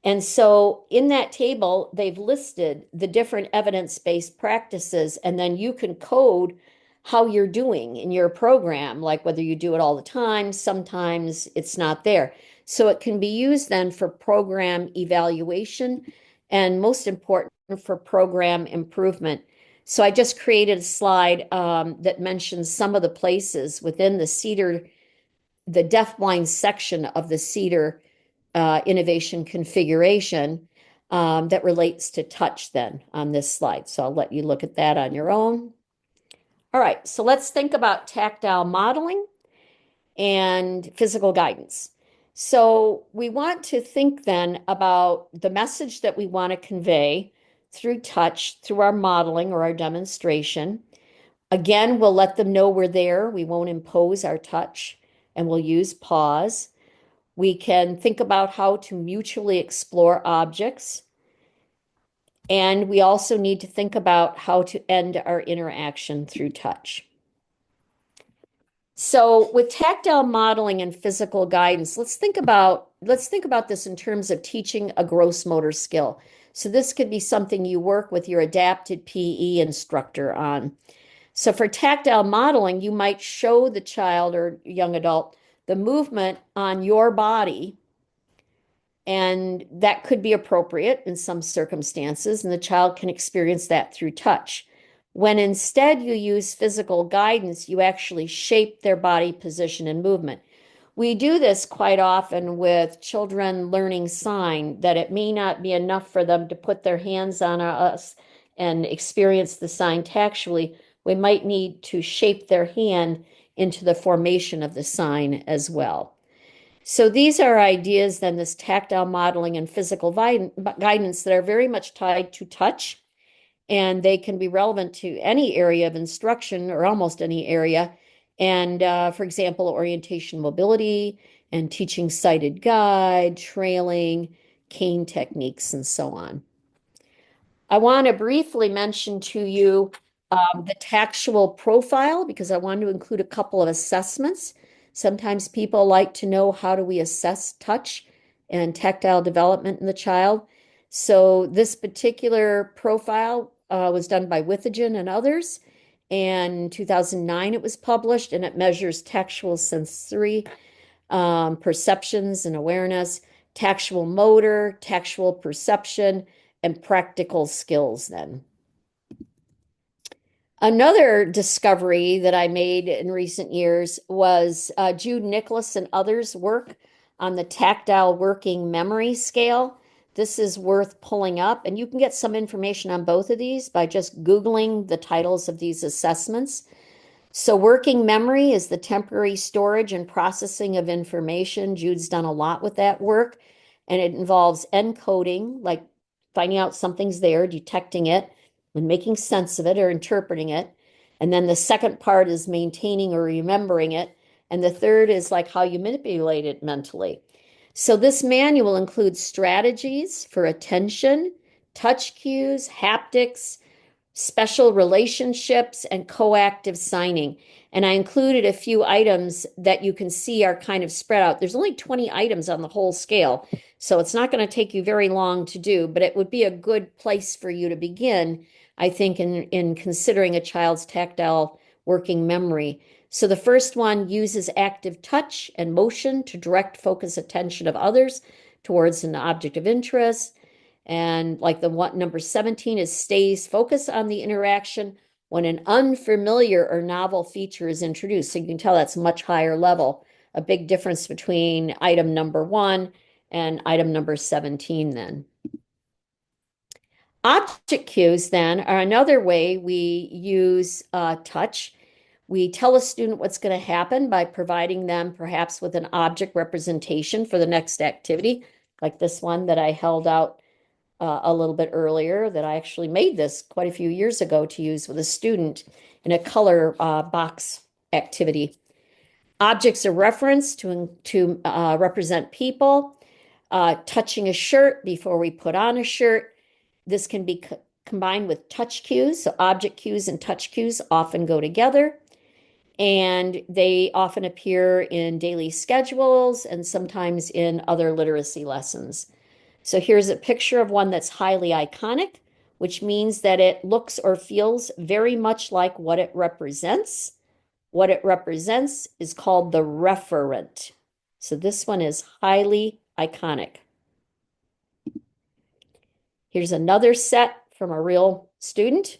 And so in that table, they've listed the different evidence-based practices, and then you can code how you're doing in your program, like whether you do it all the time, sometimes it's not there. So it can be used then for program evaluation and most important for program improvement. So I just created a slide that mentions some of the places within the Cedar, the deafblind section of the Cedar innovation configuration that relates to touch then on this slide. So I'll let you look at that on your own. All right, so let's think about tactile modeling and physical guidance. So we want to think then about the message that we want to convey through touch, through our modeling or our demonstration. Again, we'll let them know we're there. We won't impose our touch, and we'll use pause. We can think about how to mutually explore objects. And we also need to think about how to end our interaction through touch. So with tactile modeling and physical guidance, let's think about this in terms of teaching a gross motor skill. So this could be something you work with your adapted PE instructor on. So for tactile modeling, you might show the child or young adult the movement on your body, and that could be appropriate in some circumstances, and the child can experience that through touch. When instead you use physical guidance, you actually shape their body position and movement. We do this quite often with children learning sign, that it may not be enough for them to put their hands on us and experience the sign tactually. We might need to shape their hand into the formation of the sign as well. So these are ideas, then, this tactile modeling and physical guidance that are very much tied to touch, and they can be relevant to any area of instruction or almost any area. And for example, orientation mobility and teaching sighted guide, trailing, cane techniques, and so on. I want to briefly mention to you the tactual profile, because I want to include a couple of assessments. Sometimes people like to know, how do we assess touch and tactile development in the child? So this particular profile was done by Withagen and others. And in 2009, it was published, and it measures tactual sensory perceptions and awareness, tactual motor, tactual perception, and practical skills then. Another discovery that I made in recent years was Jude Nicholas and others' work on the tactile working memory scale. This is worth pulling up, and you can get some information on both of these by just Googling the titles of these assessments. So working memory is the temporary storage and processing of information. Jude's done a lot with that work, and it involves encoding, like finding out something's there, detecting it, and making sense of it or interpreting it. And then the second part is maintaining or remembering it. And the third is like how you manipulate it mentally. So this manual includes strategies for attention, touch cues, haptics, special relationships, and coactive signing. And I included a few items that you can see are kind of spread out. There's only 20 items on the whole scale, so it's not going to take you very long to do, but it would be a good place for you to begin, I think, in considering a child's tactile working memory. So the first one uses active touch and motion to direct focus attention of others towards an object of interest. And like the one, number 17 is stays focused on the interaction when an unfamiliar or novel feature is introduced. So you can tell that's much higher level, a big difference between item number 1 and item number 17 then. Object cues then are another way we use touch. We tell a student what's going to happen by providing them perhaps with an object representation for the next activity, like this one that I held out a little bit earlier, that I actually made this quite a few years ago to use with a student in a color box activity. Objects of reference to represent people, touching a shirt before we put on a shirt. This can be combined with touch cues. So object cues and touch cues often go together, and they often appear in daily schedules and sometimes in other literacy lessons. So here's a picture of one that's highly iconic, which means that it looks or feels very much like what it represents. What it represents is called the referent. So this one is highly iconic. Here's another set from a real student.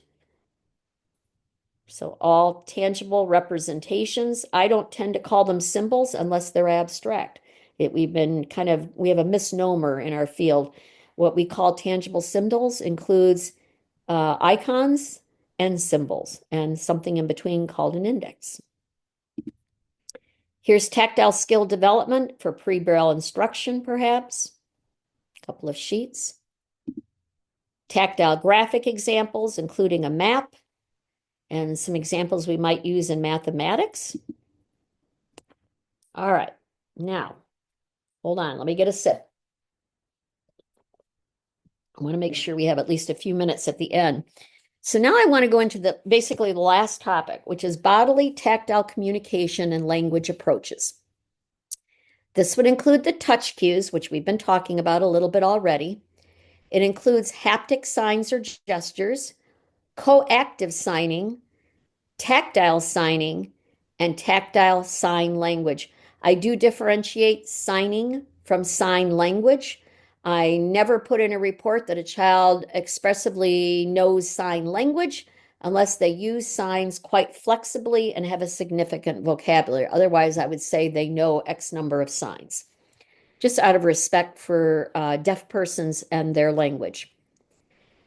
So all tangible representations. I don't tend to call them symbols unless they're abstract. We have a misnomer in our field. What we call tangible symbols includes icons and symbols, and something in between called an index. Here's tactile skill development for pre-braille instruction, perhaps. A couple of sheets. Tactile graphic examples, including a map, and some examples we might use in mathematics. All right, now, hold on, let me get a sip. I want to make sure we have at least a few minutes at the end. So now I want to go into basically the last topic, which is bodily tactile communication and language approaches. This would include the touch cues, which we've been talking about a little bit already. It includes haptic signs or gestures, coactive signing, tactile signing, and tactile sign language. I do differentiate signing from sign language. I never put in a report that a child expressively knows sign language, unless they use signs quite flexibly and have a significant vocabulary. Otherwise, I would say they know X number of signs, just out of respect for deaf persons and their language.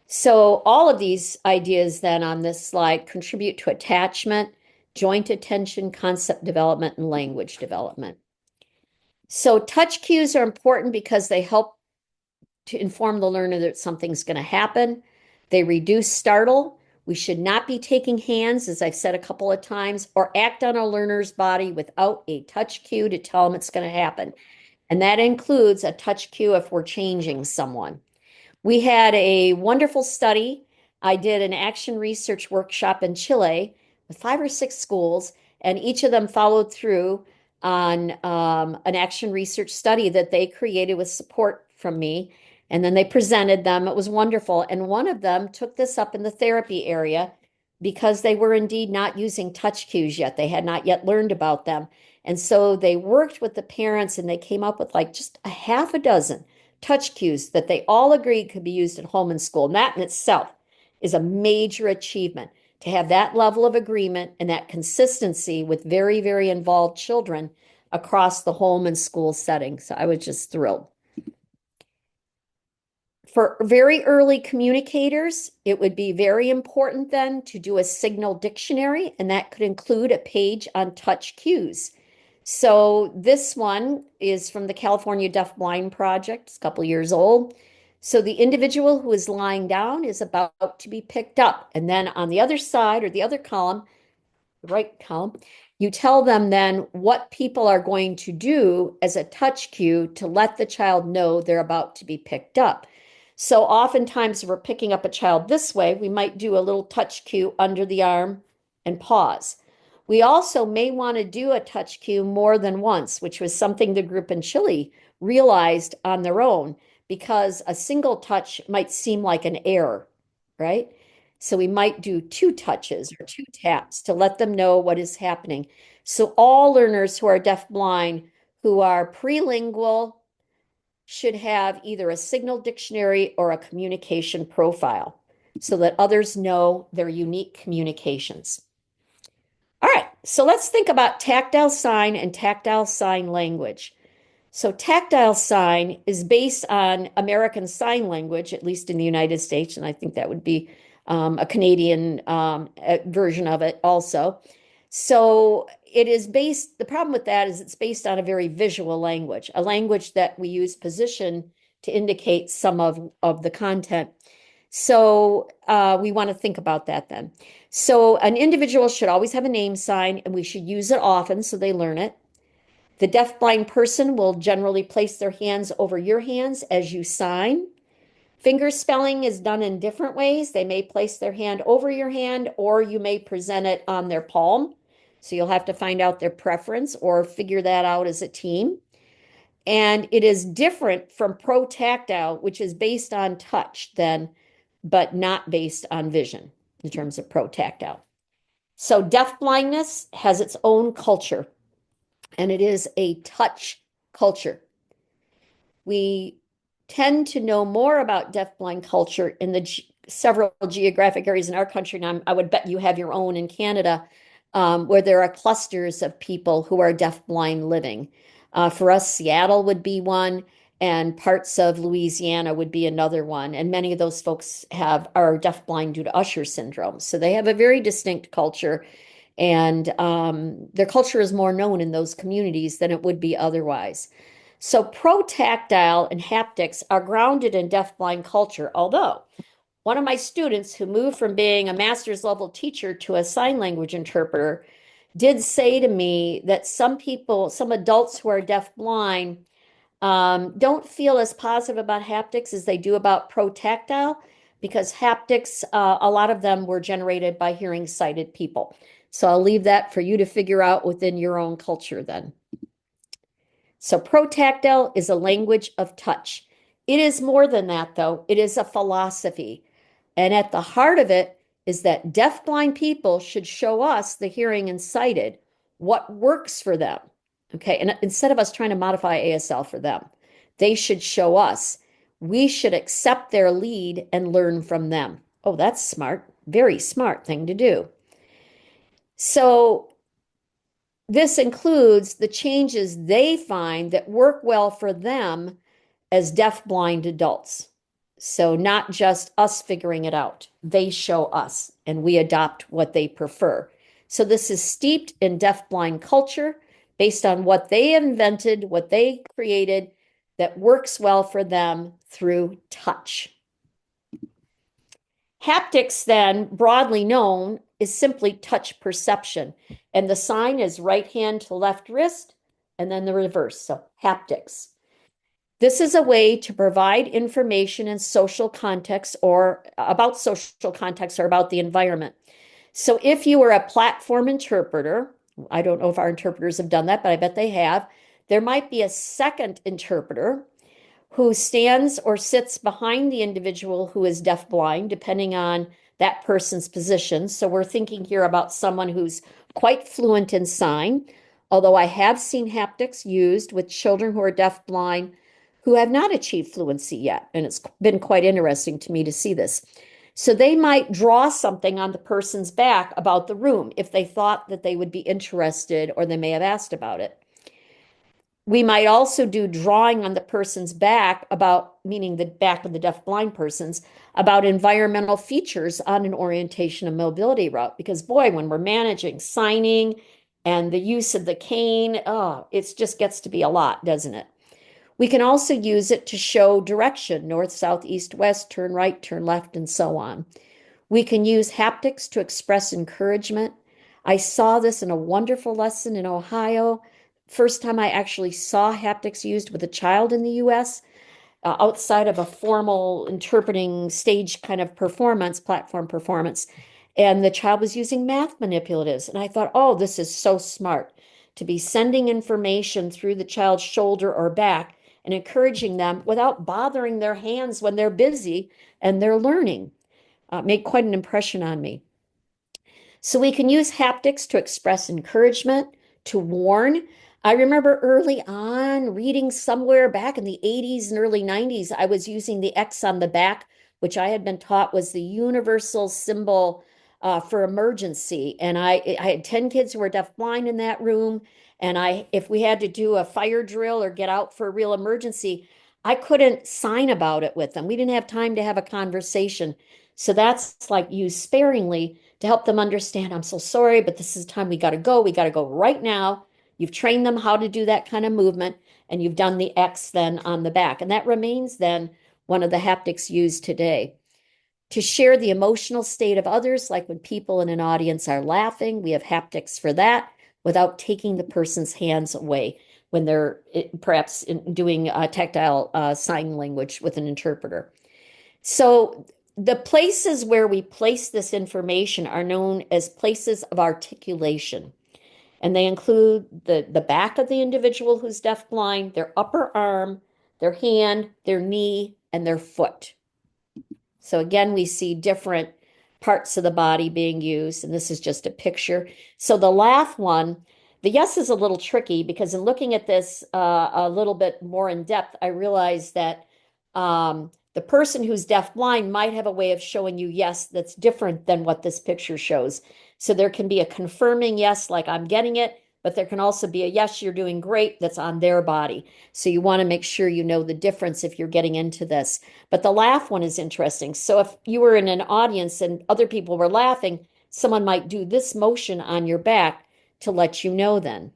So all of these ideas then on this slide contribute to attachment, joint attention, concept development, and language development. So touch cues are important because they help to inform the learner that something's going to happen. They reduce startle. We should not be taking hands, as I've said a couple of times, or act on a learner's body without a touch cue to tell them it's going to happen. And that includes a touch cue if we're changing someone. We had a wonderful study. I did an action research workshop in Chile with 5 or 6 schools, and each of them followed through on an action research study that they created with support from me. And then they presented them. It was wonderful. And one of them took this up in the therapy area because they were indeed not using touch cues yet. They had not yet learned about them. And so they worked with the parents and they came up with like just a half a dozen touch cues that they all agreed could be used at home and school. And that in itself is a major achievement to have that level of agreement and that consistency with very, very involved children across the home and school setting. So I was just thrilled. For very early communicators, it would be very important then to do a signal dictionary, and that could include a page on touch cues. So this one is from the California Deafblind Project. It's a couple years old. So the individual who is lying down is about to be picked up. And then on the other side or the other column, the right column, you tell them then what people are going to do as a touch cue to let the child know they're about to be picked up. So oftentimes if we're picking up a child this way, we might do a little touch cue under the arm and pause. We also may want to do a touch cue more than once, which was something the group in Chile realized on their own, because a single touch might seem like an error, right? So we might do 2 touches or 2 taps to let them know what is happening. So all learners who are deafblind, who are prelingual, should have either a signal dictionary or a communication profile so that others know their unique communications. All right, so let's think about tactile sign and tactile sign language. So tactile sign is based on American Sign Language, at least in the United States, and I think that would be a Canadian version of it also. So it is based, the problem with that is it's based on a very visual language, a language that we use position to indicate some of the content. So we want to think about that then. So an individual should always have a name sign, and we should use it often so they learn it. The deafblind person will generally place their hands over your hands as you sign. Finger spelling is done in different ways. They may place their hand over your hand, or you may present it on their palm. So you'll have to find out their preference or figure that out as a team. And it is different from protactile, which is based on touch then, but not based on vision in terms of protactile. So deafblindness has its own culture, and it is a touch culture. We tend to know more about deafblind culture in the several geographic areas in our country, and I would bet you have your own in Canada, where there are clusters of people who are deafblind living. For us, Seattle would be one, and parts of Louisiana would be another one. And many of those folks are deafblind due to Usher syndrome. So they have a very distinct culture, and their culture is more known in those communities than it would be otherwise. So protactile and haptics are grounded in deafblind culture, although one of my students who moved from being a master's level teacher to a sign language interpreter did say to me that some people, some adults who are deafblind, don't feel as positive about haptics as they do about protactile, because haptics, a lot of them were generated by hearing sighted people. So I'll leave that for you to figure out within your own culture then. So protactile is a language of touch. It is more than that, though. It is a philosophy. And at the heart of it is that deafblind people should show us, the hearing and sighted, what works for them. Okay. And instead of us trying to modify ASL for them, they should show us. We should accept their lead and learn from them. Oh, that's smart. Very smart thing to do. So this includes the changes they find that work well for them as deaf-blind adults. So not just us figuring it out. They show us and we adopt what they prefer. So this is steeped in deaf-blind culture based on what they invented, what they created that works well for them through touch. Haptics, then, broadly known, is simply touch perception. And the sign is right hand to left wrist, and then the reverse. So haptics. This is a way to provide information in social context or about social context or about the environment. So if you were a platform interpreter, I don't know if our interpreters have done that, but I bet they have, there might be a second interpreter who stands or sits behind the individual who is deafblind, depending on that person's position. So we're thinking here about someone who's quite fluent in sign, although I have seen haptics used with children who are deafblind who have not achieved fluency yet. And it's been quite interesting to me to see this. So they might draw something on the person's back about the room if they thought that they would be interested or they may have asked about it. We might also do drawing on the person's back about, meaning the back of the deaf-blind person's, about environmental features on an orientation and mobility route. Because boy, when we're managing signing and the use of the cane, oh, it just gets to be a lot, doesn't it? We can also use it to show direction, north, south, east, west, turn right, turn left, and so on. We can use haptics to express encouragement. I saw this in a wonderful lesson in Ohio. First time I actually saw haptics used with a child in the US, outside of a formal interpreting stage kind of performance, platform performance. And the child was using math manipulatives. And I thought, oh, this is so smart to be sending information through the child's shoulder or back and encouraging them without bothering their hands when they're busy and they're learning. Made quite an impression on me. So we can use haptics to express encouragement, to warn. I remember early on reading somewhere back in the 80s and early 90s, I was using the X on the back, which I had been taught was the universal symbol for emergency. And I had 10 kids who were deafblind in that room. And if we had to do a fire drill or get out for a real emergency, I couldn't sign about it with them. We didn't have time to have a conversation. So that's like used sparingly to help them understand, I'm so sorry, but this is the time we got to go. We got to go right now. You've trained them how to do that kind of movement, and you've done the X then on the back. And that remains then one of the haptics used today. To share the emotional state of others, like when people in an audience are laughing, we have haptics for that without taking the person's hands away when they're perhaps doing tactile sign language with an interpreter. So the places where we place this information are known as places of articulation. And they include the back of the individual who's deafblind, their upper arm, their hand, their knee, and their foot. So again, we see different parts of the body being used, and this is just a picture. So the laugh one, the yes is a little tricky because in looking at this a little bit more in depth, I realized that the person who's deafblind might have a way of showing you yes that's different than what this picture shows. So there can be a confirming yes, like I'm getting it, but there can also be a yes, you're doing great, that's on their body. So you want to make sure you know the difference if you're getting into this. But the laugh one is interesting. So if you were in an audience and other people were laughing, someone might do this motion on your back to let you know then.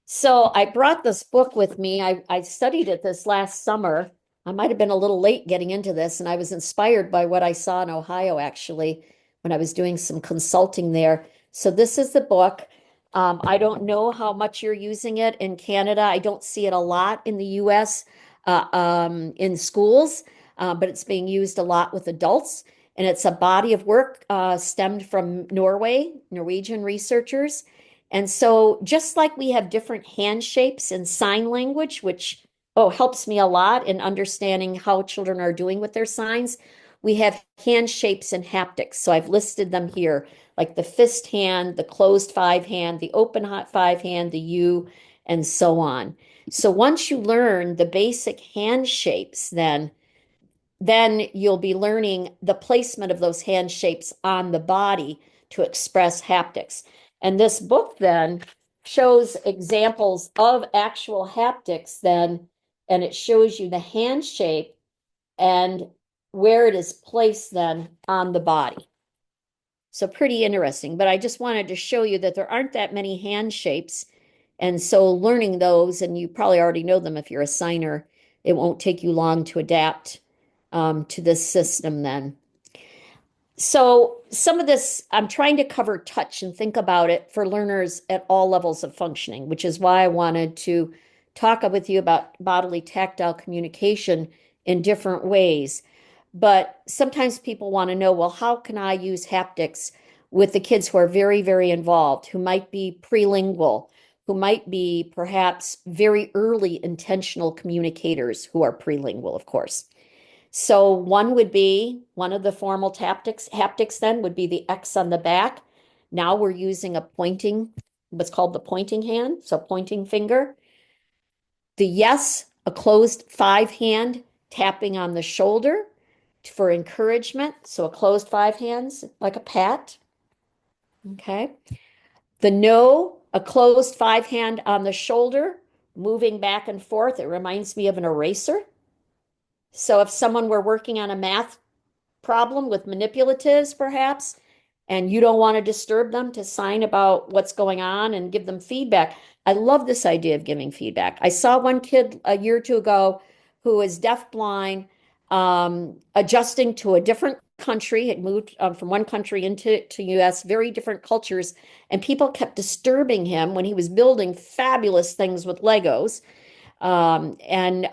So I brought this book with me. I studied it this last summer. I might have been a little late getting into this, and I was inspired by what I saw in Ohio, actually, when I was doing some consulting there. So this is the book. I don't know how much you're using it in Canada. I don't see it a lot in the US in schools, but it's being used a lot with adults. And it's a body of work stemmed from Norwegian researchers. And so just like we have different hand shapes in sign language, which helps me a lot in understanding how children are doing with their signs, we have hand shapes and haptics. So I've listed them here, like the fist hand, the closed five hand, the open hot five hand, the U, and so on. So once you learn the basic hand shapes, then then you'll be learning the placement of those hand shapes on the body to express haptics. And this book then shows examples of actual haptics then, and it shows you the hand shape and where it is placed then on the body. So pretty interesting, but I just wanted to show you that there aren't that many hand shapes. And so learning those, and you probably already know them if you're a signer, it won't take you long to adapt to this system then. So some of this, I'm trying to cover touch and think about it for learners at all levels of functioning, which is why I wanted to talk with you about bodily tactile communication in different ways. But sometimes people want to know, well, how can I use haptics with the kids who are very, very involved, who might be prelingual, who might be perhaps very early intentional communicators who are prelingual, of course. So one would be one of the formal haptics then would be the X on the back. Now we're using a pointing, what's called the pointing hand, so pointing finger. The yes, a closed five hand tapping on the shoulder for encouragement. So a closed five hands, like a pat. Okay. The no, a closed five hand on the shoulder, moving back and forth. It reminds me of an eraser. So if someone were working on a math problem with manipulatives, perhaps, and you don't want to disturb them to sign about what's going on and give them feedback. I love this idea of giving feedback. I saw one kid a year or two ago who was deafblind, adjusting to a different country, had moved from one country into to US, very different cultures, and people kept disturbing him when he was building fabulous things with Legos. And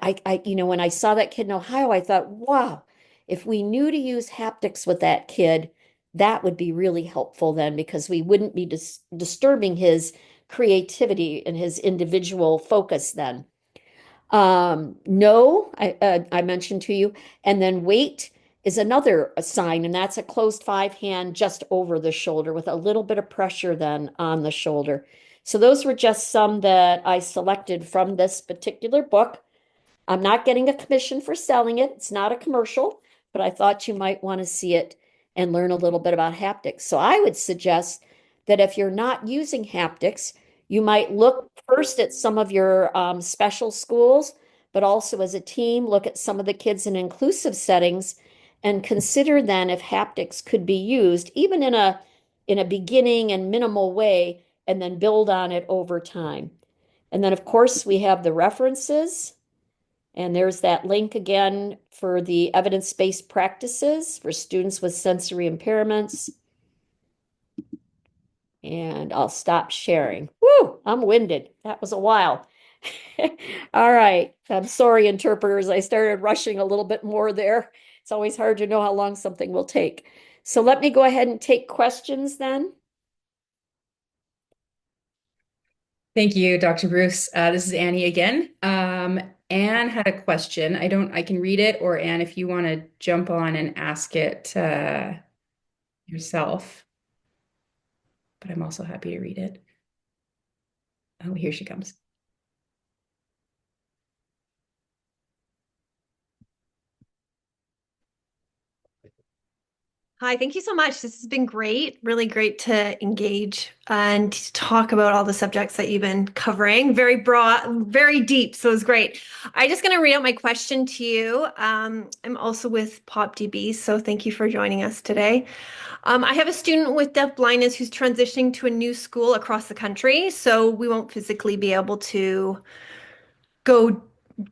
when I saw that kid in Ohio, I thought, wow, if we knew to use haptics with that kid, that would be really helpful then because we wouldn't be disturbing his creativity and his individual focus then. No, I mentioned to you, and then wait is another sign, and that's a closed five hand just over the shoulder with a little bit of pressure then on the shoulder. So those were just some that I selected from this particular book. I'm not getting a commission for selling it. It's not a commercial, but I thought you might want to see it and learn a little bit about haptics. So I would suggest that if you're not using haptics, you might look first at some of your special schools, but also as a team, look at some of the kids in inclusive settings and consider then if haptics could be used, even in a beginning and minimal way, and then build on it over time. And then, of course, we have the references. And there's that link again for the evidence-based practices for students with sensory impairments. And I'll stop sharing. Woo, I'm winded. That was a while. All right. I'm sorry, interpreters. I started rushing a little bit more there. It's always hard to know how long something will take. So let me go ahead and take questions then. Thank you, Dr. Bruce. This is Annie again. Anne had a question. I can read it, or Anne, if you want to jump on and ask it yourself, but I'm also happy to read it. Oh, here she comes. Hi, thank you so much. This has been great, really great to engage and to talk about all the subjects that you've been covering. Very broad, very deep, so it's great. I'm just going to read out my question to you. I'm also with PopDB, so thank you for joining us today. I have a student with deaf blindness who's transitioning to a new school across the country, so we won't physically be able to go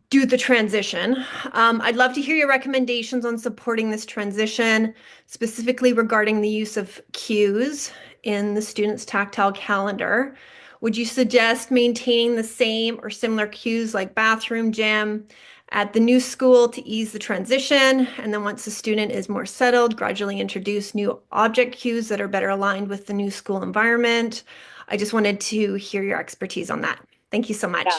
do the transition. I'd love to hear your recommendations on supporting this transition, specifically regarding the use of cues in the student's tactile calendar. Would you suggest maintaining the same or similar cues like bathroom, gym at the new school to ease the transition? And then once the student is more settled, gradually introduce new object cues that are better aligned with the new school environment. I just wanted to hear your expertise on that. Thank you so much. Yeah.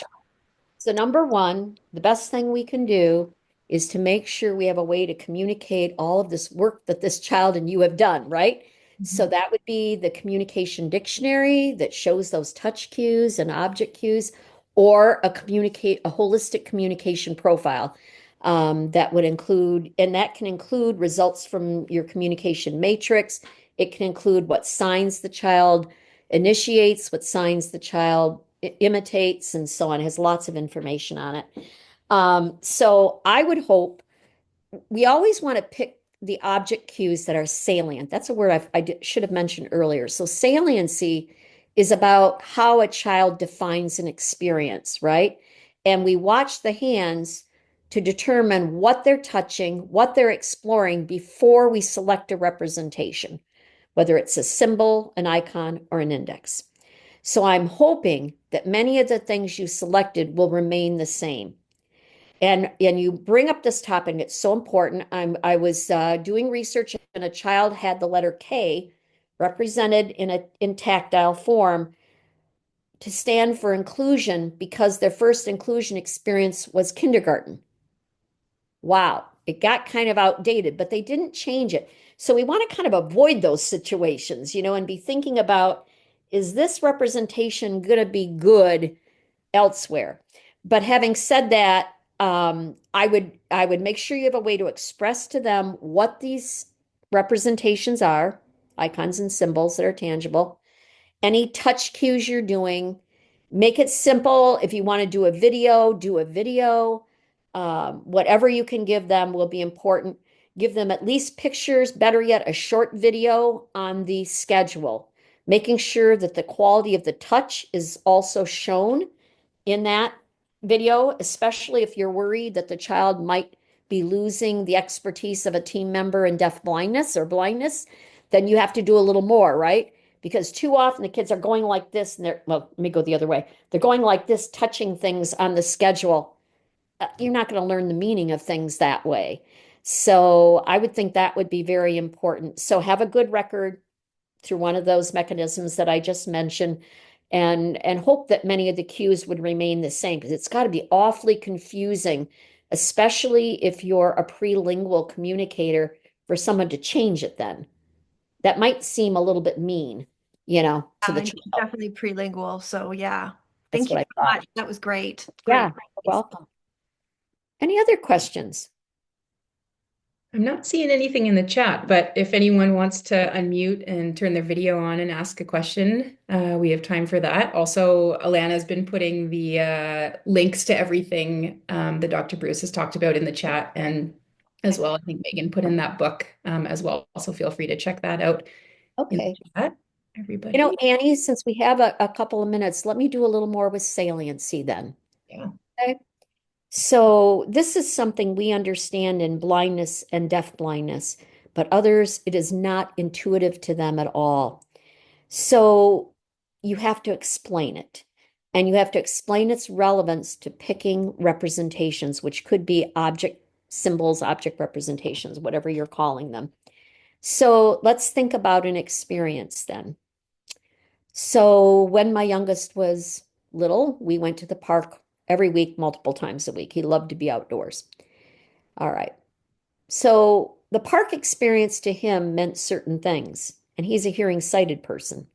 So number one, the best thing we can do is to make sure we have a way to communicate all of this work that this child and you have done, right? So that would be the communication dictionary that shows those touch cues and object cues, or a holistic communication profile. that would include, and that can include results from your communication matrix. It can include what signs the child initiates, what signs the child imitates, and so on. It has lots of information on it. So I would hope we always want to pick the object cues that are salient. That's a word should have mentioned earlier. So saliency is about how a child defines an experience, right? And we watch the hands to determine what they're touching, what they're exploring before we select a representation, whether it's a symbol, an icon, or an index. So I'm hoping that many of the things you selected will remain the same. And you bring up this topic, it's so important. I was doing research, and a child had the letter K represented in tactile form to stand for inclusion because their first inclusion experience was kindergarten. Wow, it got kind of outdated, but they didn't change it. So we want to kind of avoid those situations, and be thinking about, is this representation going to be good elsewhere? But having said that, I would make sure you have a way to express to them what these representations are, icons and symbols that are tangible, any touch cues you're doing. Make it simple. If you want to do a video, do a video. Whatever you can give them will be important. Give them at least pictures, better yet, a short video on the schedule, making sure that the quality of the touch is also shown in that video, especially if you're worried that the child might be losing the expertise of a team member in deaf blindness or blindness, then you have to do a little more, right? Because too often the kids are going like this and well, let me go the other way. They're going like this, touching things on the schedule. You're not going to learn the meaning of things that way. So I would think that would be very important. So have a good record through one of those mechanisms that I just mentioned, and hope that many of the cues would remain the same, because it's got to be awfully confusing, especially if you're a prelingual communicator, for someone to change it then. That might seem a little bit mean, to the I'm child. definitely prelingual. So yeah. That's Thank you what I so thought. much. That was great. Yeah, Great. you're welcome. Any other questions? I'm not seeing anything in the chat, but if anyone wants to unmute and turn their video on and ask a question, we have time for that. Also, Alana's been putting the links to everything that Dr. Bruce has talked about in the chat, and as well, I think Megan put in that book as well. So feel free to check that out in Okay. the chat, everybody. Annie, since we have a couple of minutes, let me do a little more with saliency then. Yeah. Okay. So this is something we understand in blindness and deaf blindness, but others, it is not intuitive to them at all. So you have to explain it, and you have to explain its relevance to picking representations, which could be object symbols, object representations, whatever you're calling them. So let's think about an experience then. So when my youngest was little, we went to the park every week, multiple times a week. He loved to be outdoors. All right. So the park experience to him meant certain things, and he's a hearing sighted person.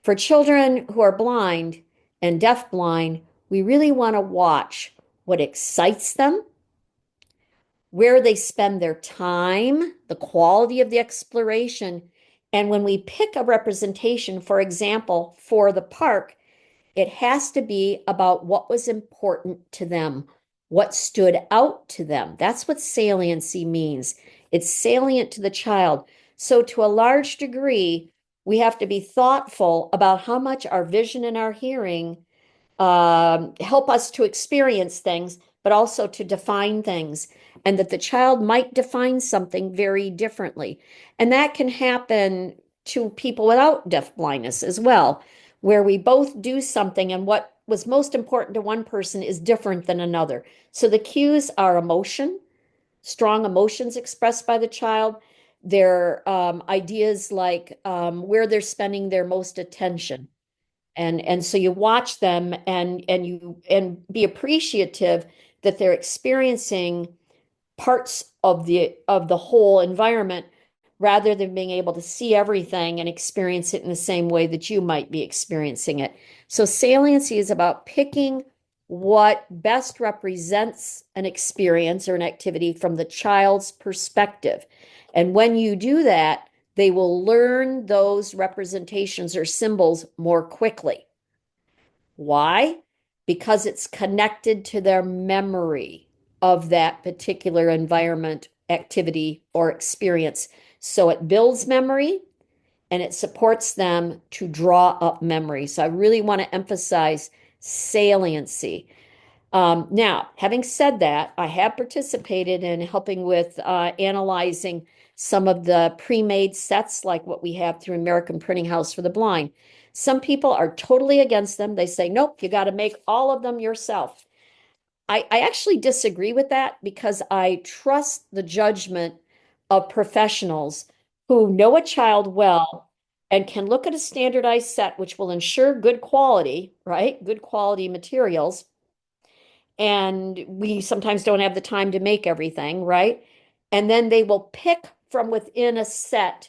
For children who are blind and deafblind, we really want to watch what excites them, where they spend their time, the quality of the exploration. And when we pick a representation, for example, for the park, it has to be about what was important to them, what stood out to them. That's what saliency means. It's salient to the child. So to a large degree, we have to be thoughtful about how much our vision and our hearing help us to experience things, but also to define things, and that the child might define something very differently. And that can happen to people without deaf blindness as well, where we both do something and what was most important to one person is different than another. So the cues are emotion, strong emotions expressed by the child. Their ideas like where they're spending their most attention. And so you watch them and be appreciative that they're experiencing parts of the whole environment rather than being able to see everything and experience it in the same way that you might be experiencing it. So saliency is about picking what best represents an experience or an activity from the child's perspective. And when you do that, they will learn those representations or symbols more quickly. Why? Because it's connected to their memory of that particular environment, activity, or experience. So it builds memory and it supports them to draw up memory. So I really want to emphasize saliency. Now, having said that, I have participated in helping with analyzing some of the pre-made sets like what we have through American Printing House for the Blind. Some people are totally against them. They say, nope, you got to make all of them yourself. I actually disagree with that because I trust the judgment of professionals who know a child well and can look at a standardized set, which will ensure good quality, right? Good quality materials. And we sometimes don't have the time to make everything, right? And then they will pick from within a set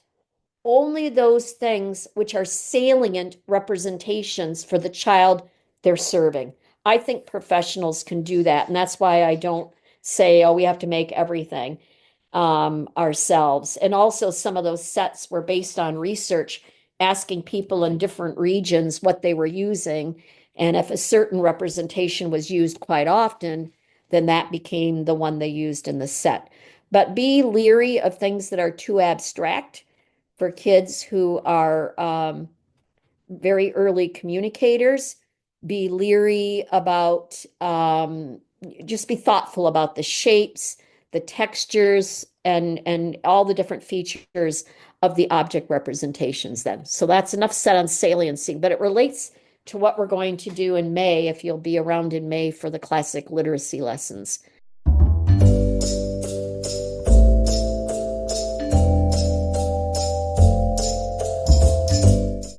only those things which are salient representations for the child they're serving. I think professionals can do that. And that's why I don't say, oh, we have to make everything ourselves. And also, some of those sets were based on research, asking people in different regions what they were using. And if a certain representation was used quite often, then that became the one they used in the set. But be leery of things that are too abstract for kids who are very early communicators. Be leery about, just be thoughtful about the shapes, the textures, and all the different features of the object representations then. So that's enough said on saliency, but it relates to what we're going to do in May, if you'll be around in May for the classic literacy lessons.